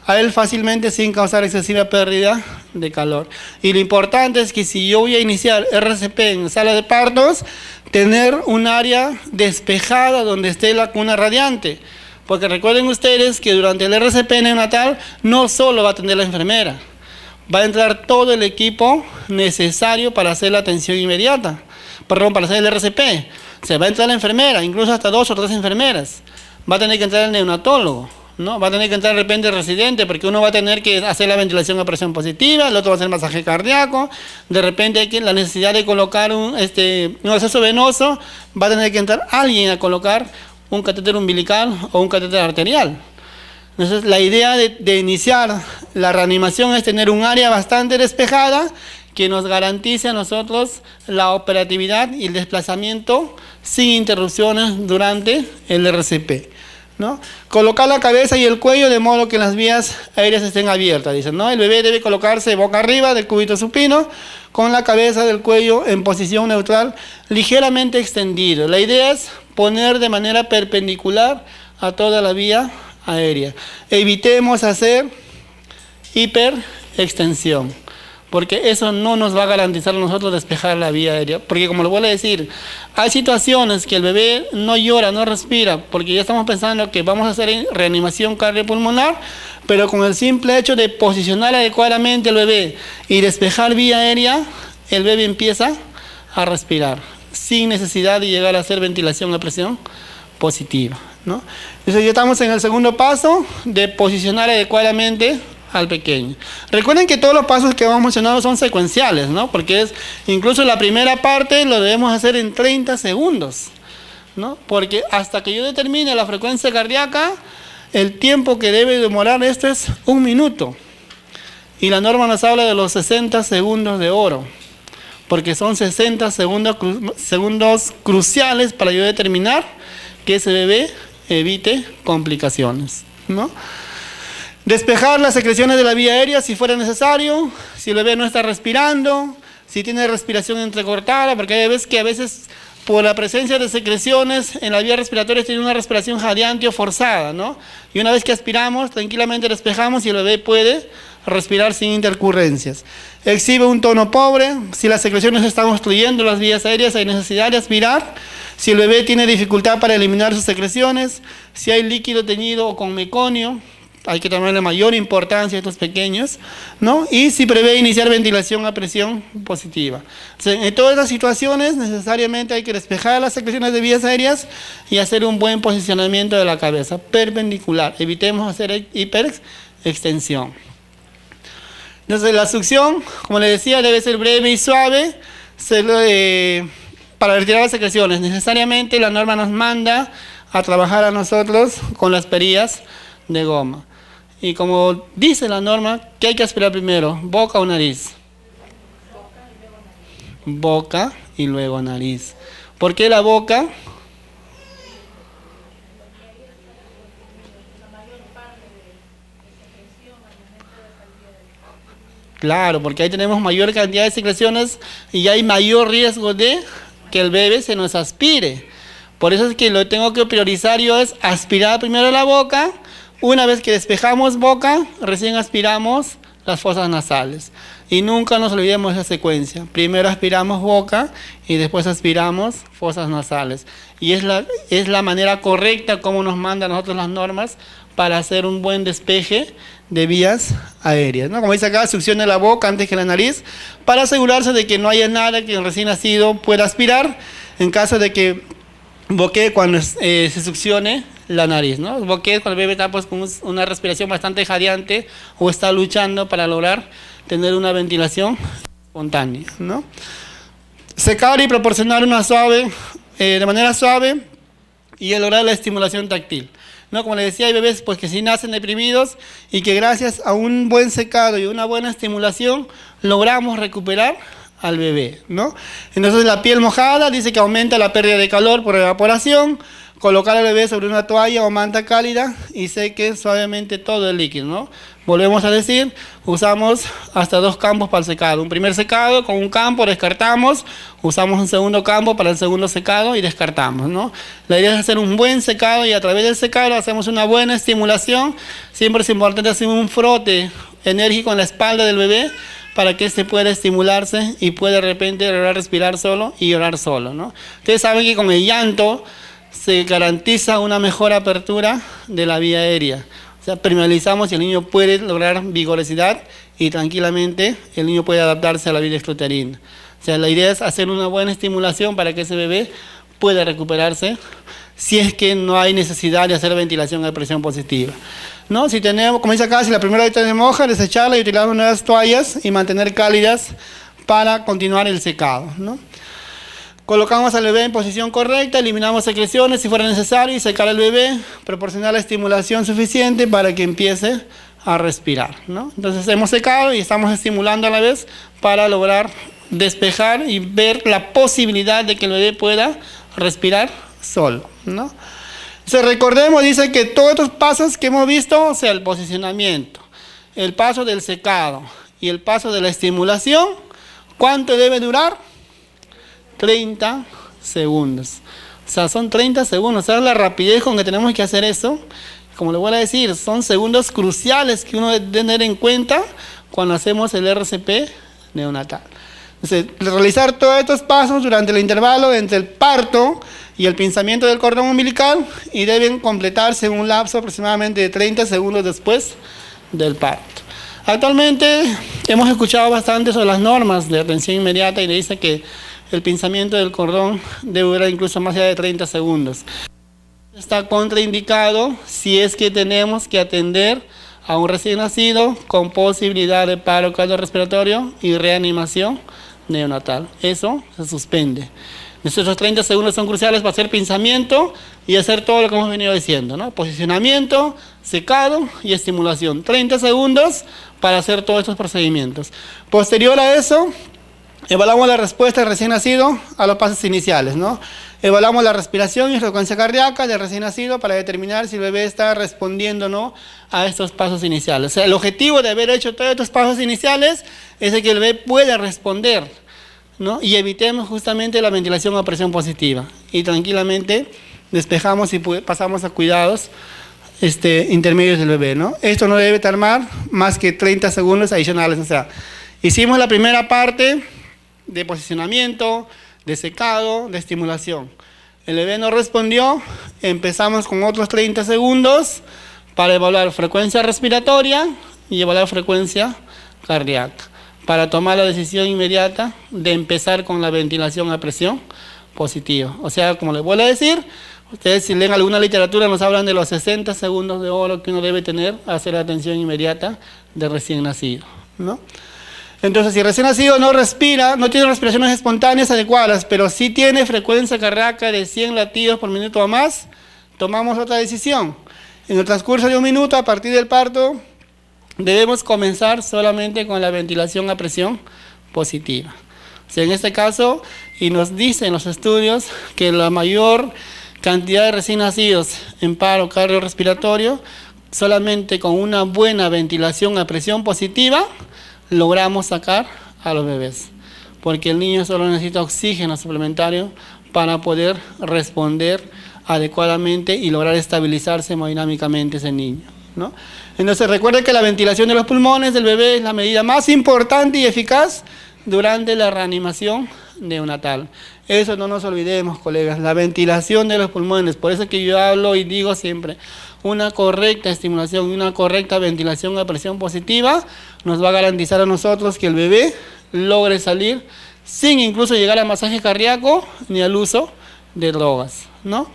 a él fácilmente sin causar excesiva pérdida de calor. Y lo importante es que si yo voy a iniciar RCP en sala de partos, tener un área despejada donde esté la cuna radiante. Porque recuerden ustedes que durante el RCP neonatal no solo va a atender la enfermera, va a entrar todo el equipo necesario para hacer la atención inmediata, para hacer el RCP. Se va a entrar la enfermera, incluso hasta 2 o 3 enfermeras. Va a tener que entrar el neonatólogo, ¿no? Va a tener que entrar de repente el residente, porque uno va a tener que hacer la ventilación a presión positiva, el otro va a hacer masaje cardíaco, de repente hay la necesidad de colocar un acceso venoso, va a tener que entrar alguien a colocar un catéter umbilical o un catéter arterial. Entonces, la idea de iniciar la reanimación es tener un área bastante despejada que nos garantice a nosotros la operatividad y el desplazamiento sin interrupciones durante el RCP, ¿no? Colocar la cabeza y el cuello de modo que las vías aéreas estén abiertas, dicen, ¿no? El bebé debe colocarse boca arriba del cúbito supino con la cabeza del cuello en posición neutral ligeramente extendido. La idea es poner de manera perpendicular a toda la vía aérea. Evitemos hacer hiperextensión, porque eso no nos va a garantizar a nosotros despejar la vía aérea. Porque como lo vuelvo a decir, hay situaciones que el bebé no llora, no respira, porque ya estamos pensando que vamos a hacer reanimación cardiopulmonar, pero con el simple hecho de posicionar adecuadamente el bebé y despejar vía aérea, el bebé empieza a respirar, sin necesidad de llegar a hacer ventilación a presión positiva, ¿no? Entonces ya estamos en el segundo paso de posicionar adecuadamente al pequeño. Recuerden que todos los pasos que hemos mencionado son secuenciales, ¿no? Porque incluso la primera parte lo debemos hacer en 30 segundos, ¿no? Porque hasta que yo determine la frecuencia cardíaca, el tiempo que debe demorar esto es 1 minuto. Y la norma nos habla de los 60 segundos de oro, porque son 60 segundos cruciales para yo determinar que ese bebé evite complicaciones, ¿no? Despejar las secreciones de la vía aérea si fuera necesario, si el bebé no está respirando, si tiene respiración entrecortada, porque hay bebés que a veces por la presencia de secreciones en la vía respiratoria tiene una respiración jadeante o forzada, ¿no? Y una vez que aspiramos, tranquilamente despejamos y el bebé puede respirar sin intercurrencias. Exhibe un tono pobre, si las secreciones están obstruyendo las vías aéreas hay necesidad de aspirar, si el bebé tiene dificultad para eliminar sus secreciones, si hay líquido teñido o con meconio, hay que tomarle mayor importancia a estos pequeños, ¿no? Y si prevé iniciar ventilación a presión positiva. O sea, en todas las situaciones necesariamente hay que despejar las secreciones de vías aéreas y hacer un buen posicionamiento de la cabeza perpendicular. Evitemos hacer hiperextensión. Entonces la succión, como les decía, debe ser breve y suave para retirar las secreciones. Necesariamente la norma nos manda a trabajar a nosotros con las perillas de goma. Y como dice la norma, ¿qué hay que aspirar primero? ¿Boca o nariz? Boca y luego nariz. ¿Por qué la boca? Claro, porque ahí tenemos mayor cantidad de secreciones y hay mayor riesgo de que el bebé se nos aspire. Por eso es que lo que tengo que priorizar yo es aspirar primero la boca. Una vez que despejamos boca, recién aspiramos las fosas nasales. Y nunca nos olvidemos de esa secuencia. Primero aspiramos boca y después aspiramos fosas nasales. Y es la manera correcta como nos mandan a nosotros las normas para hacer un buen despeje de vías aéreas, ¿no? Como dice acá, succione la boca antes que la nariz para asegurarse de que no haya nada que el recién nacido pueda aspirar en caso de que boquee cuando se succione la nariz, ¿no? Boquee cuando el bebé está pues, con una respiración bastante jadeante o está luchando para lograr tener una ventilación espontánea, ¿no? Secar y proporcionar de manera suave y lograr la estimulación táctil, ¿no? Como les decía, hay bebés pues, que sí nacen deprimidos y que gracias a un buen secado y una buena estimulación logramos recuperar al bebé, ¿no? Entonces la piel mojada dice que aumenta la pérdida de calor por evaporación. Colocar al bebé sobre una toalla o manta cálida y seque suavemente todo el líquido, ¿no? Volvemos a decir, usamos hasta 2 campos para el secado. Un primer secado con un campo, descartamos, usamos un segundo campo para el segundo secado y descartamos, ¿no? La idea es hacer un buen secado y a través del secado hacemos una buena estimulación. Siempre es importante hacer un frote enérgico en la espalda del bebé para que éste pueda estimularse y pueda de repente lograr respirar solo y llorar solo, ¿no? Ustedes saben que con el llanto se garantiza una mejor apertura de la vía aérea. O sea, permeabilizamos y el niño puede lograr vigorosidad y tranquilamente el niño puede adaptarse a la vida extrauterina. O sea, la idea es hacer una buena estimulación para que ese bebé pueda recuperarse si es que no hay necesidad de hacer ventilación a presión positiva, ¿no? Si tenemos, como dice acá, si la primera vez tenemos hoja, desecharla y utilizar nuevas toallas y mantener cálidas para continuar el secado, ¿no? Colocamos al bebé en posición correcta, eliminamos secreciones si fuera necesario y secar al bebé, proporcionar la estimulación suficiente para que empiece a respirar, ¿no? Entonces hemos secado y estamos estimulando a la vez para lograr despejar y ver la posibilidad de que el bebé pueda respirar solo, ¿no? Entonces recordemos, dice que todos estos pasos que hemos visto, o sea, el posicionamiento, el paso del secado y el paso de la estimulación, ¿cuánto debe durar? 30 segundos. O sea, son 30 segundos. ¿Sabes la rapidez con que tenemos que hacer eso? Como le voy a decir, son segundos cruciales que uno debe tener en cuenta cuando hacemos el RCP neonatal. Entonces, realizar todos estos pasos durante el intervalo entre el parto y el pinzamiento del cordón umbilical y deben completarse en un lapso aproximadamente de 30 segundos después del parto. Actualmente hemos escuchado bastante sobre las normas de atención inmediata y le dice que el pinzamiento del cordón debe durar incluso más allá de 30 segundos. Está contraindicado si es que tenemos que atender a un recién nacido con posibilidad de paro cardiorrespiratorio y reanimación neonatal. Eso se suspende. Esos 30 segundos son cruciales para hacer pinzamiento y hacer todo lo que hemos venido diciendo, ¿no? Posicionamiento, secado y estimulación. 30 segundos para hacer todos estos procedimientos. Posterior a eso, evaluamos la respuesta del recién nacido a los pasos iniciales, ¿no? Evaluamos la respiración y frecuencia cardíaca del recién nacido para determinar si el bebé está respondiendo o no a estos pasos iniciales. O sea, el objetivo de haber hecho todos estos pasos iniciales es de que el bebé pueda responder, ¿no? Y evitemos justamente la ventilación a presión positiva. Y tranquilamente despejamos y pasamos a cuidados intermedios del bebé, ¿no? Esto no debe tardar más que 30 segundos adicionales. O sea, hicimos la primera parte de posicionamiento, de secado, de estimulación. El bebé no respondió, empezamos con otros 30 segundos para evaluar frecuencia respiratoria y evaluar frecuencia cardíaca, para tomar la decisión inmediata de empezar con la ventilación a presión positiva. O sea, como les vuelvo a decir, ustedes si leen alguna literatura nos hablan de los 60 segundos de oro que uno debe tener a hacer la atención inmediata de recién nacido, ¿no? Entonces, si recién nacido no respira, no tiene respiraciones espontáneas adecuadas, pero sí tiene frecuencia cardíaca de 100 latidos por minuto o más, tomamos otra decisión. En el transcurso de un minuto, a partir del parto, debemos comenzar solamente con la ventilación a presión positiva. O sea, en este caso, y nos dicen los estudios que la mayor cantidad de recién nacidos en paro cardiorrespiratorio, solamente con una buena ventilación a presión positiva, logramos sacar a los bebés, porque el niño solo necesita oxígeno suplementario para poder responder adecuadamente y lograr estabilizarse hemodinámicamente ese niño, ¿no? Entonces recuerden que la ventilación de los pulmones del bebé es la medida más importante y eficaz durante la reanimación neonatal. Eso no nos olvidemos, colegas, la ventilación de los pulmones. Por eso que yo hablo y digo siempre, una correcta estimulación y una correcta ventilación a presión positiva nos va a garantizar a nosotros que el bebé logre salir sin incluso llegar al masaje cardíaco ni al uso de drogas, ¿no?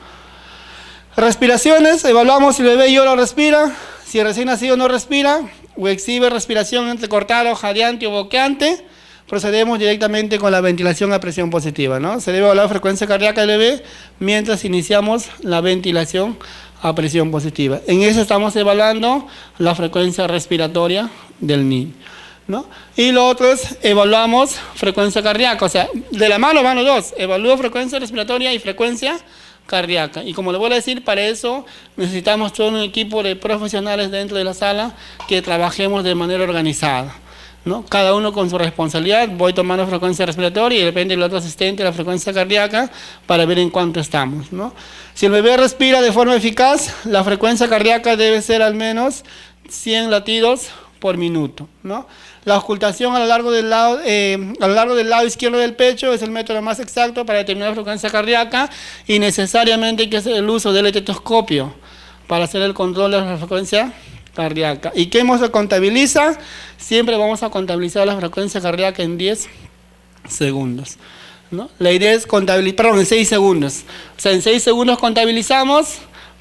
Respiraciones, evaluamos si el bebé llora o respira. Si el recién nacido no respira o exhibe respiración entrecortada, jadeante o boqueante, procedemos directamente con la ventilación a presión positiva, ¿no? Se debe evaluar la frecuencia cardíaca del bebé mientras iniciamos la ventilación a presión positiva. En eso estamos evaluando la frecuencia respiratoria del niño, ¿no? Y lo otro es, evaluamos frecuencia cardíaca, o sea, de la mano van los dos, evalúo frecuencia respiratoria y frecuencia cardíaca. Y como les voy a decir, para eso necesitamos todo un equipo de profesionales dentro de la sala que trabajemos de manera organizada, ¿no? Cada uno con su responsabilidad, voy tomando frecuencia respiratoria y depende del otro asistente la frecuencia cardíaca para ver en cuánto estamos, ¿no? Si el bebé respira de forma eficaz, la frecuencia cardíaca debe ser al menos 100 latidos por minuto, ¿no? La ocultación a lo largo del lado izquierdo del pecho es el método más exacto para determinar la frecuencia cardíaca y necesariamente hay que hacer el uso del estetoscopio para hacer el control de la frecuencia cardíaca. ¿Y qué se contabiliza? Siempre vamos a contabilizar la frecuencia cardíaca en 10 segundos, ¿no? La idea es en 6 segundos. O sea, en 6 segundos contabilizamos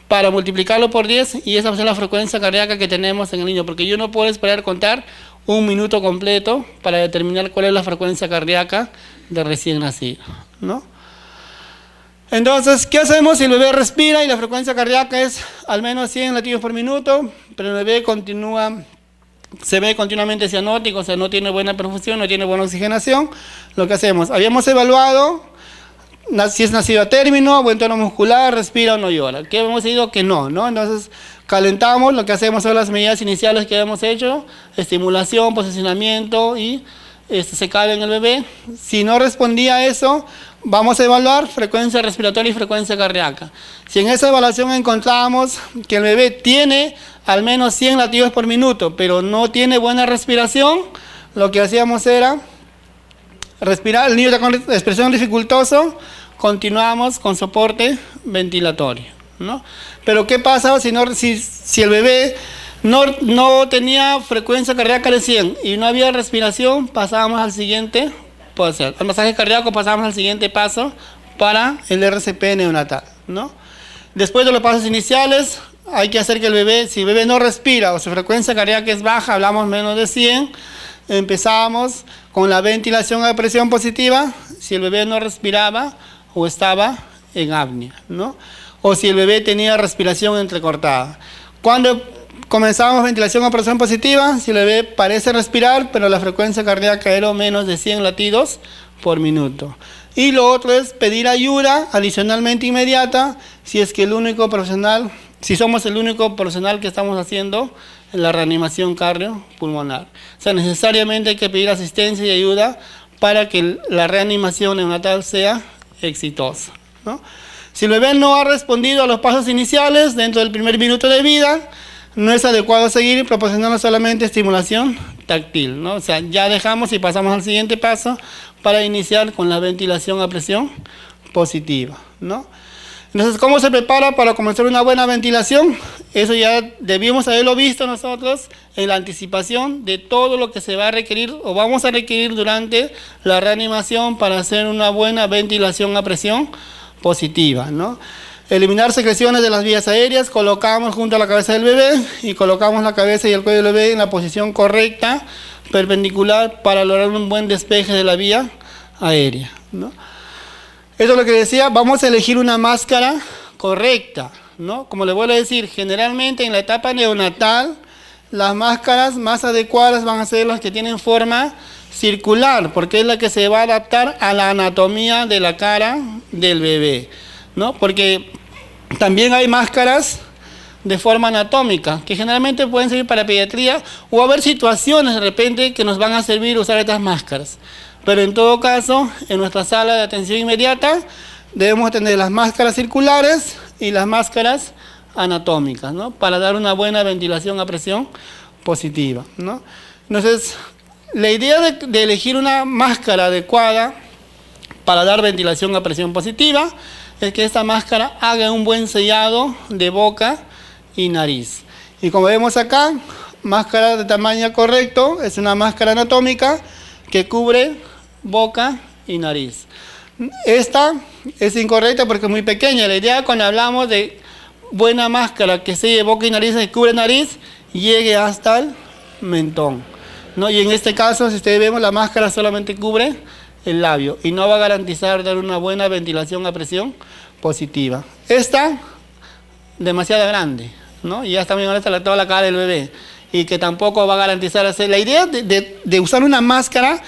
para multiplicarlo por 10 y esa va a ser la frecuencia cardíaca que tenemos en el niño, porque yo no puedo esperar contar un minuto completo para determinar cuál es la frecuencia cardíaca de recién nacido, ¿no? Entonces, ¿qué hacemos si el bebé respira y la frecuencia cardíaca es al menos 100 latidos por minuto, pero el bebé se ve continuamente cianótico, o sea, no tiene buena perfusión, no tiene buena oxigenación? Lo que hacemos, habíamos evaluado si es nacido a término, buen tono muscular, respira o no llora. ¿Qué hemos decidido? Que no, ¿no? Entonces, calentamos, lo que hacemos son las medidas iniciales que hemos hecho, estimulación, posicionamiento y secado en el bebé. Si no respondía a eso, vamos a evaluar frecuencia respiratoria y frecuencia cardíaca. Si en esa evaluación encontramos que el bebé tiene al menos 100 latidos por minuto, pero no tiene buena respiración, lo que hacíamos era respirar, el niño está con expresión dificultoso, continuamos con soporte ventilatorio, ¿no? Pero ¿qué pasa si el bebé no tenía frecuencia cardíaca de 100 y no había respiración? Pasábamos al siguiente, puede ser, al masaje cardíaco pasamos al siguiente paso para el RCP neonatal, ¿no? Después de los pasos iniciales, hay que hacer que el bebé, si el bebé no respira o su frecuencia cardíaca es baja, hablamos menos de 100, empezamos con la ventilación a presión positiva, si el bebé no respiraba o estaba en apnea, ¿no? O si el bebé tenía respiración entrecortada. Cuando comenzamos ventilación a presión positiva, si el bebé parece respirar, pero la frecuencia cardíaca era menos de 100 latidos por minuto. Y lo otro es pedir ayuda adicionalmente inmediata si es que si somos el único profesional que estamos haciendo la reanimación cardiopulmonar. O sea, necesariamente hay que pedir asistencia y ayuda para que la reanimación neonatal sea exitosa, ¿no? Si el bebé no ha respondido a los pasos iniciales dentro del primer minuto de vida, no es adecuado seguir proporcionando solamente estimulación táctil, ¿no? O sea, ya dejamos y pasamos al siguiente paso para iniciar con la ventilación a presión positiva, ¿no? Entonces, ¿cómo se prepara para comenzar una buena ventilación? Eso ya debíamos haberlo visto nosotros en la anticipación de todo lo que se va a requerir o vamos a requerir durante la reanimación para hacer una buena ventilación a presión positiva, ¿no? Eliminar secreciones de las vías aéreas, colocamos junto a la cabeza del bebé y colocamos la cabeza y el cuello del bebé en la posición correcta, perpendicular, para lograr un buen despeje de la vía aérea, ¿no? Eso es lo que decía, vamos a elegir una máscara correcta, ¿no? Como les voy a decir, generalmente en la etapa neonatal, las máscaras más adecuadas van a ser las que tienen forma circular, porque es la que se va a adaptar a la anatomía de la cara del bebé, ¿no? Porque también hay máscaras de forma anatómica, que generalmente pueden servir para pediatría, o haber situaciones de repente que nos van a servir usar estas máscaras. Pero en todo caso, en nuestra sala de atención inmediata, debemos tener las máscaras circulares y las máscaras anatómicas, ¿no? Para dar una buena ventilación a presión positiva, ¿no? Entonces, la idea de elegir una máscara adecuada para dar ventilación a presión positiva es que esta máscara haga un buen sellado de boca y nariz. Y como vemos acá, máscara de tamaño correcto, es una máscara anatómica que cubre boca y nariz. Esta es incorrecta porque es muy pequeña. La idea cuando hablamos de buena máscara que selle boca y nariz, que cubre nariz, llegue hasta el mentón, ¿no? Y en este caso, si ustedes vemos, la máscara solamente cubre el labio y no va a garantizar dar una buena ventilación a presión positiva. Esta, demasiado grande, ¿no? Y ya está muy molesta toda la cara del bebé y que tampoco va a garantizar hacer. La idea de usar una máscara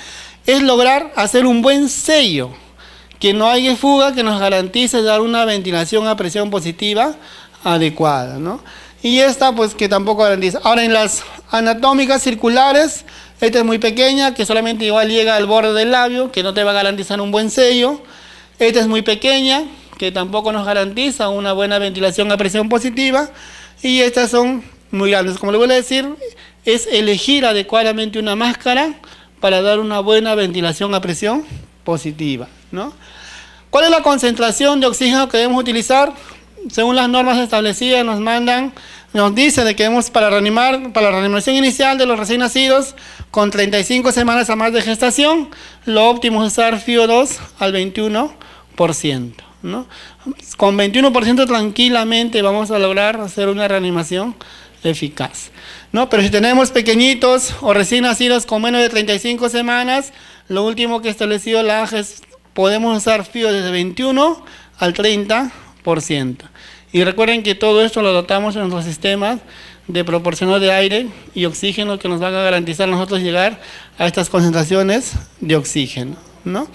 es lograr hacer un buen sello, que no haya fuga, que nos garantice dar una ventilación a presión positiva adecuada, ¿no? Y esta, pues, que tampoco garantiza. Ahora, en las anatómicas circulares, esta es muy pequeña, que solamente igual llega al borde del labio, que no te va a garantizar un buen sello. Esta es muy pequeña, que tampoco nos garantiza una buena ventilación a presión positiva. Y estas son muy grandes. Como les voy a decir, es elegir adecuadamente una máscara para dar una buena ventilación a presión positiva, ¿no? ¿Cuál es la concentración de oxígeno que debemos utilizar? Según las normas establecidas, nos dice de que debemos para la reanimación inicial de los recién nacidos con 35 semanas a más de gestación, lo óptimo es usar FiO2 al 21%, ¿no? Con 21% tranquilamente vamos a lograr hacer una reanimación eficaz, ¿no? Pero si tenemos pequeñitos o recién nacidos con menos de 35 semanas, lo último que ha establecido la AJA es podemos usar FiO desde 21 al 30%. Y recuerden que todo esto lo dotamos en nuestros sistemas de proporcionar de aire y oxígeno que nos van a garantizar nosotros llegar a estas concentraciones de oxígeno, ¿no?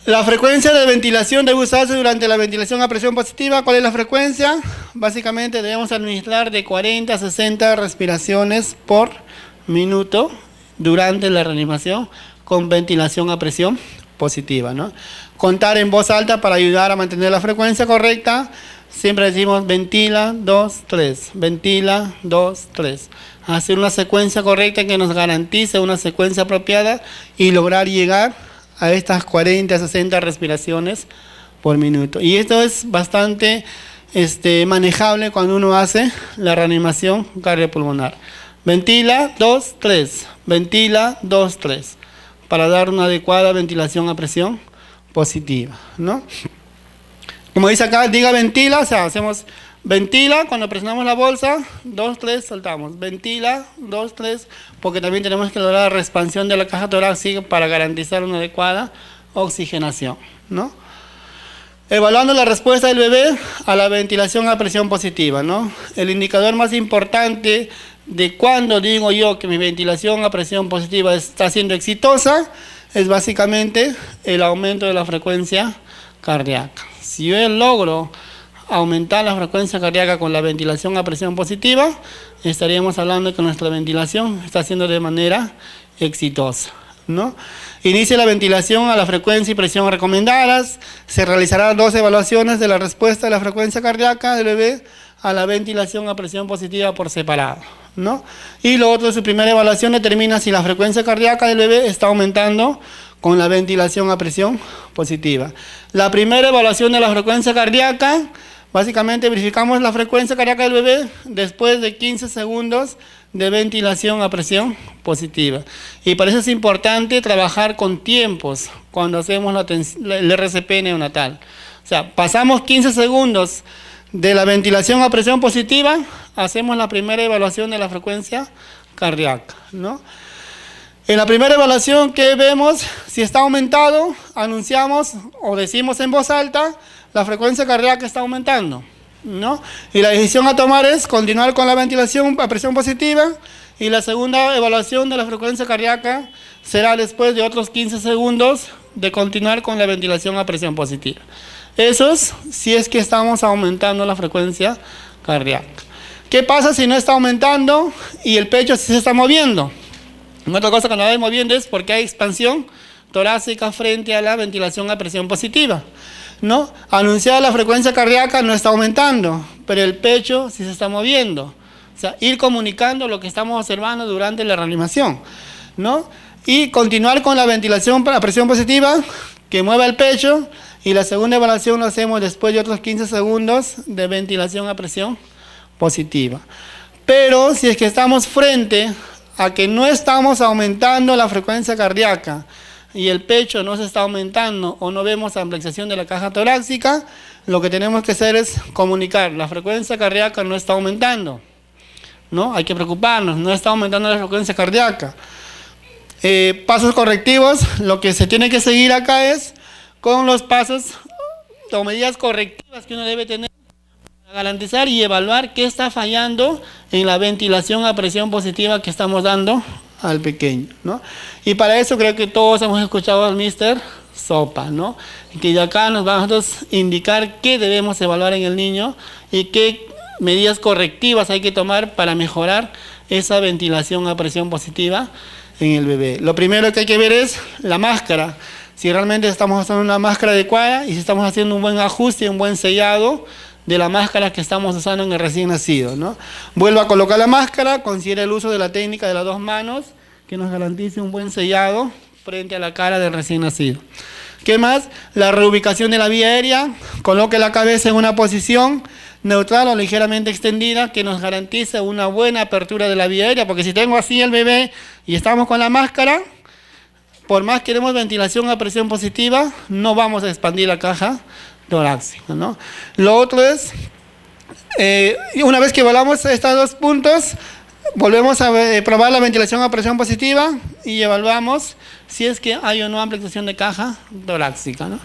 La frecuencia de ventilación debe usarse durante la ventilación a presión positiva. ¿Cuál es la frecuencia? Básicamente debemos administrar de 40 a 60 respiraciones por minuto durante la reanimación con ventilación a presión positiva, ¿no? Contar en voz alta para ayudar a mantener la frecuencia correcta. Siempre decimos ventila, 2, 3, ventila, 2, 3. hacer una secuencia correcta que nos garantice una secuencia apropiada y lograr llegar a estas 40 a 60 respiraciones por minuto. Y esto es bastante manejable cuando uno hace la reanimación cardiopulmonar. Ventila, 2, 3. Ventila, 2, 3. Para dar una adecuada ventilación a presión positiva, ¿no? Como dice acá, diga ventila, o sea, hacemos ventila, cuando presionamos la bolsa, 2, 3, soltamos. Ventila, 2, 3, porque también tenemos que lograr la expansión de la caja torácica para garantizar una adecuada oxigenación, ¿no? Evaluando la respuesta del bebé a la ventilación a presión positiva, ¿no? El indicador más importante de cuando digo yo que mi ventilación a presión positiva está siendo exitosa es básicamente el aumento de la frecuencia cardíaca. Si yo logro aumentar la frecuencia cardíaca con la ventilación a presión positiva, estaríamos hablando de que nuestra ventilación está siendo de manera exitosa, ¿no? Inicia la ventilación a la frecuencia y presión recomendadas. Se realizarán 2 evaluaciones de la respuesta de la frecuencia cardíaca del bebé a la ventilación a presión positiva por separado, ¿no? Y lo otro, su primera evaluación determina si la frecuencia cardíaca del bebé está aumentando con la ventilación a presión positiva. La primera evaluación de la frecuencia cardíaca, básicamente verificamos la frecuencia cardíaca del bebé después de 15 segundos de ventilación a presión positiva. Y para eso es importante trabajar con tiempos cuando hacemos el RCP neonatal. O sea, pasamos 15 segundos de la ventilación a presión positiva, hacemos la primera evaluación de la frecuencia cardíaca, ¿no? En la primera evaluación que vemos, si está aumentado, anunciamos o decimos en voz alta, la frecuencia cardíaca está aumentando, ¿no? Y la decisión a tomar es continuar con la ventilación a presión positiva, y la segunda evaluación de la frecuencia cardíaca será después de otros 15 segundos de continuar con la ventilación a presión positiva. Eso es si es que estamos aumentando la frecuencia cardíaca. ¿Qué pasa si no está aumentando y el pecho sí se está moviendo? Otra cosa que no va moviendo es porque hay expansión torácica frente a la ventilación a presión positiva, ¿no? Anunciada la frecuencia cardíaca no está aumentando, pero el pecho sí se está moviendo. O sea, ir comunicando lo que estamos observando durante la reanimación, ¿no? Y continuar con la ventilación a presión positiva, que mueva el pecho, y la segunda evaluación lo hacemos después de otros 15 segundos de ventilación a presión positiva. Pero si es que estamos frente a que no estamos aumentando la frecuencia cardíaca y el pecho no se está aumentando o no vemos ampliación de la caja torácica, lo que tenemos que hacer es comunicar, la frecuencia cardíaca no está aumentando, ¿no? Hay que preocuparnos, no está aumentando la frecuencia cardíaca. Pasos correctivos, lo que se tiene que seguir acá es con los pasos o medidas correctivas que uno debe tener para garantizar y evaluar qué está fallando en la ventilación a presión positiva que estamos dando al pequeño, ¿no? Y para eso creo que todos hemos escuchado al Mr. Sopa, ¿no? Que de acá nos va a nosotros indicar qué debemos evaluar en el niño y qué medidas correctivas hay que tomar para mejorar esa ventilación a presión positiva en el bebé. Lo primero que hay que ver es la máscara. Si realmente estamos usando una máscara adecuada y si estamos haciendo un buen ajuste, un buen sellado de la máscara que estamos usando en el recién nacido, ¿no? Vuelva a colocar la máscara, considere el uso de la técnica de las 2 manos que nos garantice un buen sellado frente a la cara del recién nacido. ¿Qué más? La reubicación de la vía aérea, coloque la cabeza en una posición neutral o ligeramente extendida que nos garantice una buena apertura de la vía aérea, porque si tengo así el bebé y estamos con la máscara, por más que queremos ventilación a presión positiva, no vamos a expandir la caja torácica, ¿no? Lo otro es, una vez que evaluamos estos 2 puntos, volvemos a probar la ventilación a presión positiva y evaluamos si es que hay o no ampliación de caja torácica, ¿no?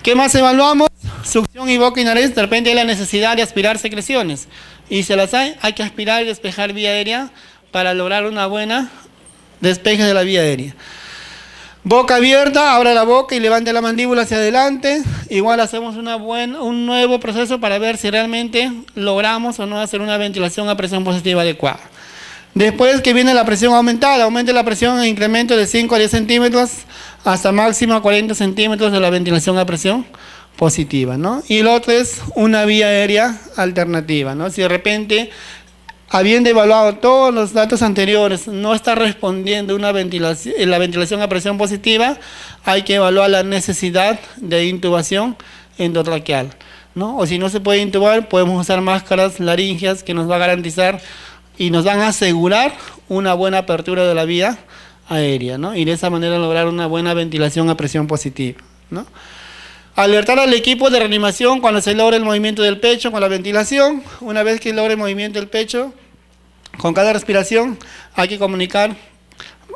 ¿Qué más evaluamos? Succión y boca y nariz. De repente hay la necesidad de aspirar secreciones y se las hay que aspirar y despejar vía aérea para lograr una buena despeje de la vía aérea. Boca abierta, abra la boca y levante la mandíbula hacia adelante. Igual hacemos un nuevo proceso para ver si realmente logramos o no hacer una ventilación a presión positiva adecuada. Después que viene la presión aumentada, aumente la presión e incremento de 5 a 10 centímetros hasta máximo 40 centímetros de la ventilación a presión positiva, ¿no? Y lo otro es una vía aérea alternativa, ¿no? Si de repente habiendo evaluado todos los datos anteriores, no está respondiendo la ventilación a presión positiva, hay que evaluar la necesidad de intubación endotraqueal, ¿no? O si no se puede intubar, podemos usar máscaras laríngeas que nos va a garantizar y nos van a asegurar una buena apertura de la vía aérea, ¿no? Y de esa manera lograr una buena ventilación a presión positiva, ¿no? Alertar al equipo de reanimación cuando se logre el movimiento del pecho con la ventilación. Una vez que logre el movimiento del pecho, con cada respiración hay que comunicar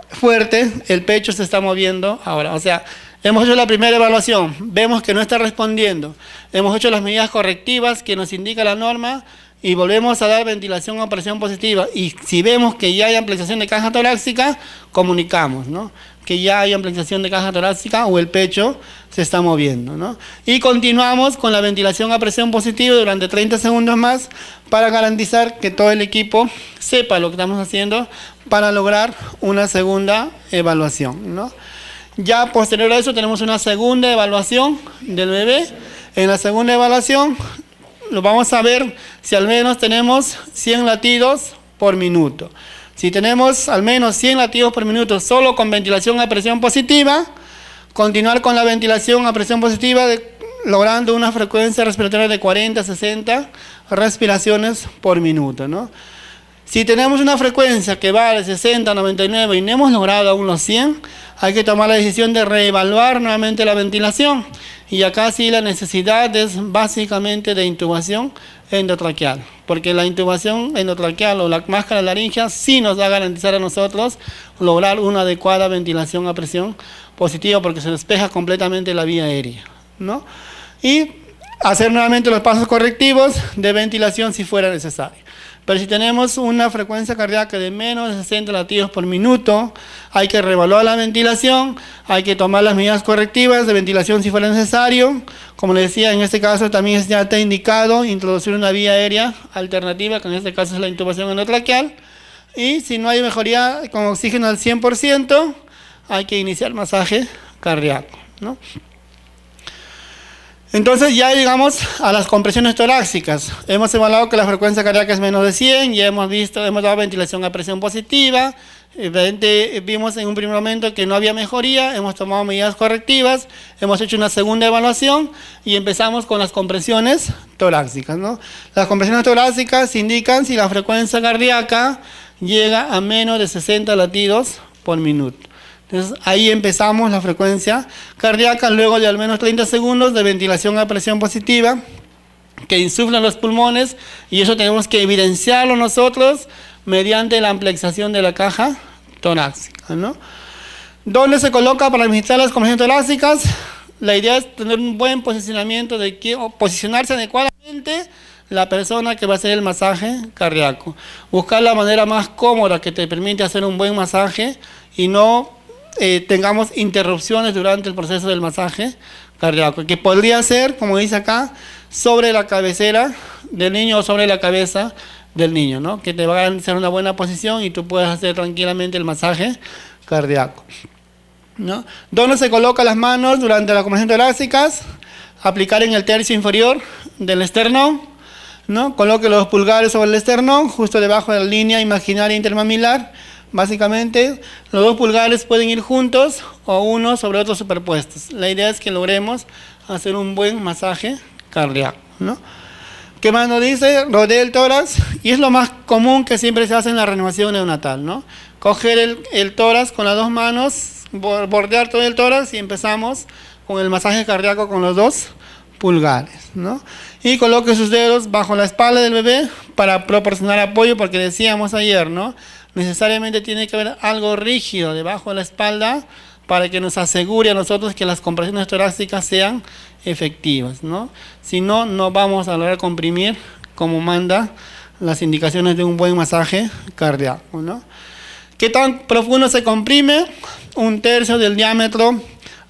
fuerte, el pecho se está moviendo ahora. O sea, hemos hecho la primera evaluación, vemos que no está respondiendo, hemos hecho las medidas correctivas que nos indica la norma y volvemos a dar ventilación a presión positiva. Y si vemos que ya hay ampliación de caja torácica, comunicamos, ¿no? Que ya hay ampliación de caja torácica o el pecho se está moviendo, ¿no? Y continuamos con la ventilación a presión positiva durante 30 segundos más para garantizar que todo el equipo sepa lo que estamos haciendo para lograr una segunda evaluación, ¿no? Ya posterior a eso tenemos una segunda evaluación del bebé. En la segunda evaluación lo vamos a ver si al menos tenemos 100 latidos por minuto. Si tenemos al menos 100 latidos por minuto solo con ventilación a presión positiva, continuar con la ventilación a presión positiva logrando una frecuencia respiratoria de 40 a 60 respiraciones por minuto, ¿no? Si tenemos una frecuencia que va de 60 a 99 y no hemos logrado aún los 100, hay que tomar la decisión de reevaluar nuevamente la ventilación. Y acá sí la necesidad es básicamente de intubación endotraqueal, porque la intubación endotraqueal o la máscara laríngea sí nos va a garantizar a nosotros lograr una adecuada ventilación a presión positiva, porque se despeja completamente la vía aérea, ¿no? Y hacer nuevamente los pasos correctivos de ventilación si fuera necesario. Pero si tenemos una frecuencia cardíaca de menos de 60 latidos por minuto, hay que reevaluar la ventilación, hay que tomar las medidas correctivas de ventilación si fuera necesario. Como les decía, en este caso también ya está indicado introducir una vía aérea alternativa, que en este caso es la intubación endotraqueal. Y si no hay mejoría con oxígeno al 100%, hay que iniciar masaje cardíaco, ¿no? Entonces ya llegamos a las compresiones torácicas. Hemos evaluado que la frecuencia cardíaca es menos de 100, ya hemos dado ventilación a presión positiva. Vimos en un primer momento que no había mejoría, hemos tomado medidas correctivas, hemos hecho una segunda evaluación y empezamos con las compresiones torácicas, ¿no? Las compresiones torácicas indican si la frecuencia cardíaca llega a menos de 60 latidos por minuto. Entonces ahí empezamos la frecuencia cardíaca luego de al menos 30 segundos de ventilación a presión positiva que insuflan los pulmones, y eso tenemos que evidenciarlo nosotros mediante la ampliación de la caja torácica, ¿no? ¿Dónde se coloca para administrar las compresiones torácicas? La idea es tener un buen posicionamiento o posicionarse adecuadamente la persona que va a hacer el masaje cardíaco. Buscar la manera más cómoda que te permite hacer un buen masaje y no tengamos interrupciones durante el proceso del masaje cardíaco, que podría ser, como dice acá, sobre la cabecera del niño o sobre la cabeza del niño, ¿no? Que te va a garantizar una buena posición y tú puedes hacer tranquilamente el masaje cardíaco, ¿no? ¿Dónde se colocan las manos durante las compresiones torácicas? Aplicar en el tercio inferior del esternón, ¿no? Coloque los pulgares sobre el esternón, justo debajo de la línea imaginaria intermamilar. Básicamente, los dos pulgares pueden ir juntos o uno sobre otro superpuestos. La idea es que logremos hacer un buen masaje cardíaco, ¿no? ¿Qué más nos dice? Rodea el tórax, y es lo más común que siempre se hace en la reanimación neonatal, ¿no? Coger el tórax con las dos manos, bordear todo el tórax y empezamos con el masaje cardíaco con los dos pulgares, ¿no? Y coloque sus dedos bajo la espalda del bebé para proporcionar apoyo, porque decíamos ayer, ¿no? Necesariamente tiene que haber algo rígido debajo de la espalda para que nos asegure a nosotros que las compresiones torácicas sean efectivas, ¿no? Si no, no vamos a lograr comprimir como manda las indicaciones de un buen masaje cardíaco, ¿no? ¿Qué tan profundo se comprime? 1/3 del diámetro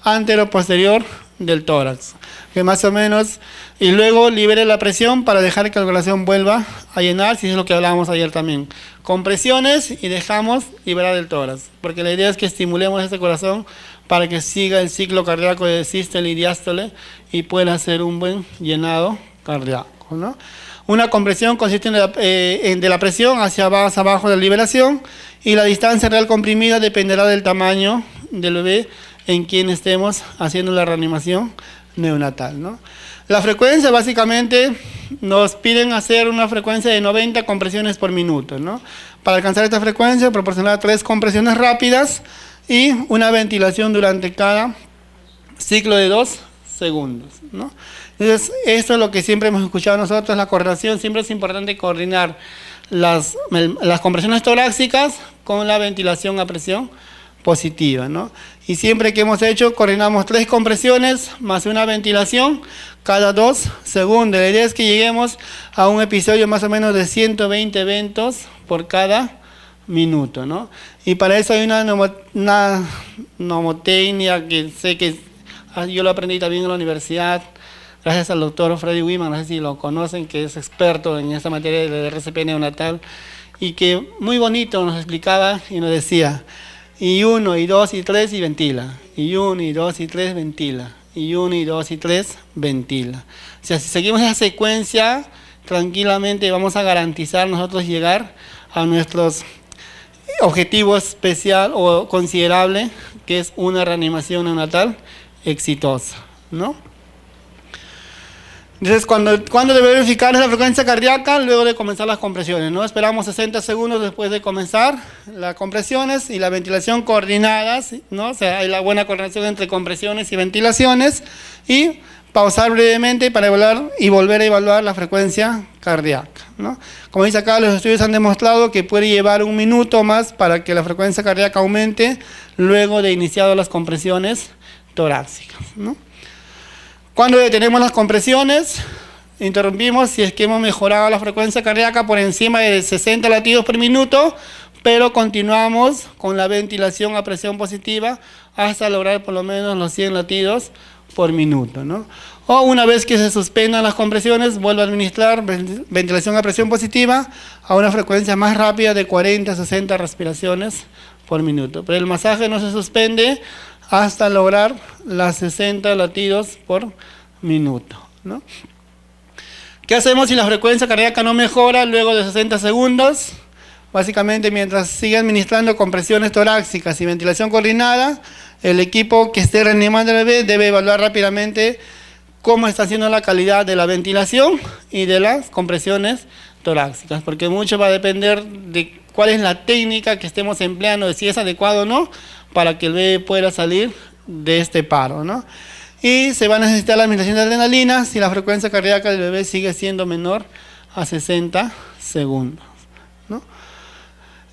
antero-posterior del tórax, que más o menos, y luego libere la presión para dejar que la coagulación vuelva a llenar, si es lo que hablábamos ayer también. Compresiones y dejamos liberar el tórax, porque la idea es que estimulemos este corazón para que siga el ciclo cardíaco de sístole y diástole y pueda hacer un buen llenado cardíaco, ¿no? Una compresión consiste de la presión hacia abajo de la liberación, y la distancia real comprimida dependerá del tamaño del bebé en quien estemos haciendo la reanimación neonatal, ¿no? La frecuencia, básicamente, nos piden hacer una frecuencia de 90 compresiones por minuto, ¿no? Para alcanzar esta frecuencia, proporcionar 3 compresiones rápidas y una ventilación durante cada ciclo de 2 segundos, ¿no? Entonces, esto es lo que siempre hemos escuchado nosotros, la coordinación. Siempre es importante coordinar las compresiones torácicas con la ventilación a presión positiva, ¿no? Y siempre que hemos hecho, coordinamos 3 compresiones más una ventilación cada 2 segundos. La idea es que lleguemos a un episodio más o menos de 120 eventos por cada minuto, ¿no? Y para eso hay una nomotecnia que sé que yo lo aprendí también en la universidad, gracias al doctor Freddy Wiman, no sé si lo conocen, que es experto en esta materia del RCP neonatal, y que muy bonito nos explicaba y nos decía: y 1, y 2, y 3, y ventila. Y 1, y 2, y 3, ventila. Y 1, y 2, y 3, ventila. O sea, si seguimos esa secuencia, tranquilamente vamos a garantizar nosotros llegar a nuestros objetivo especial o considerable, que es una reanimación neonatal exitosa, ¿no? Entonces, ¿cuándo debe verificar la frecuencia cardíaca? Luego de comenzar las compresiones, ¿no? Esperamos 60 segundos después de comenzar las compresiones y la ventilación coordinadas, ¿no? O sea, hay la buena coordinación entre compresiones y ventilaciones, y pausar brevemente para evaluar y volver a evaluar la frecuencia cardíaca, ¿no? Como dice acá, los estudios han demostrado que puede llevar 1 minuto más para que la frecuencia cardíaca aumente luego de iniciado las compresiones torácicas, ¿no? Cuando detenemos las compresiones, interrumpimos si es que hemos mejorado la frecuencia cardíaca por encima de 60 latidos por minuto, pero continuamos con la ventilación a presión positiva hasta lograr por lo menos los 100 latidos por minuto, ¿no? O una vez que se suspendan las compresiones, vuelve a administrar ventilación a presión positiva a una frecuencia más rápida de 40 a 60 respiraciones por minuto. Pero el masaje no se suspende hasta lograr las 60 latidos por minuto, ¿no? ¿Qué hacemos si la frecuencia cardíaca no mejora luego de 60 segundos? Básicamente, mientras sigue administrando compresiones torácicas y ventilación coordinada, el equipo que esté reanimando al bebé debe evaluar rápidamente cómo está haciendo la calidad de la ventilación y de las compresiones torácicas, porque mucho va a depender de cuál es la técnica que estemos empleando, de si es adecuado o no, para que el bebé pueda salir de este paro, ¿no? Y se va a necesitar la administración de adrenalina si la frecuencia cardíaca del bebé sigue siendo menor a 60 segundos, ¿no?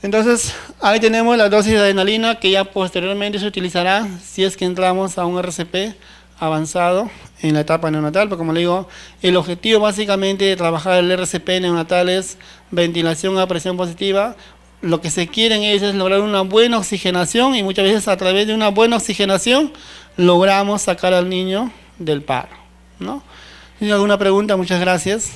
Entonces, ahí tenemos la dosis de adrenalina que ya posteriormente se utilizará si es que entramos a un RCP avanzado en la etapa neonatal, porque como le digo, el objetivo básicamente de trabajar el RCP neonatal es ventilación a presión positiva. Lo que se quieren es lograr una buena oxigenación, y muchas veces a través de una buena oxigenación logramos sacar al niño del paro, ¿no? ¿Tiene alguna pregunta? Muchas gracias.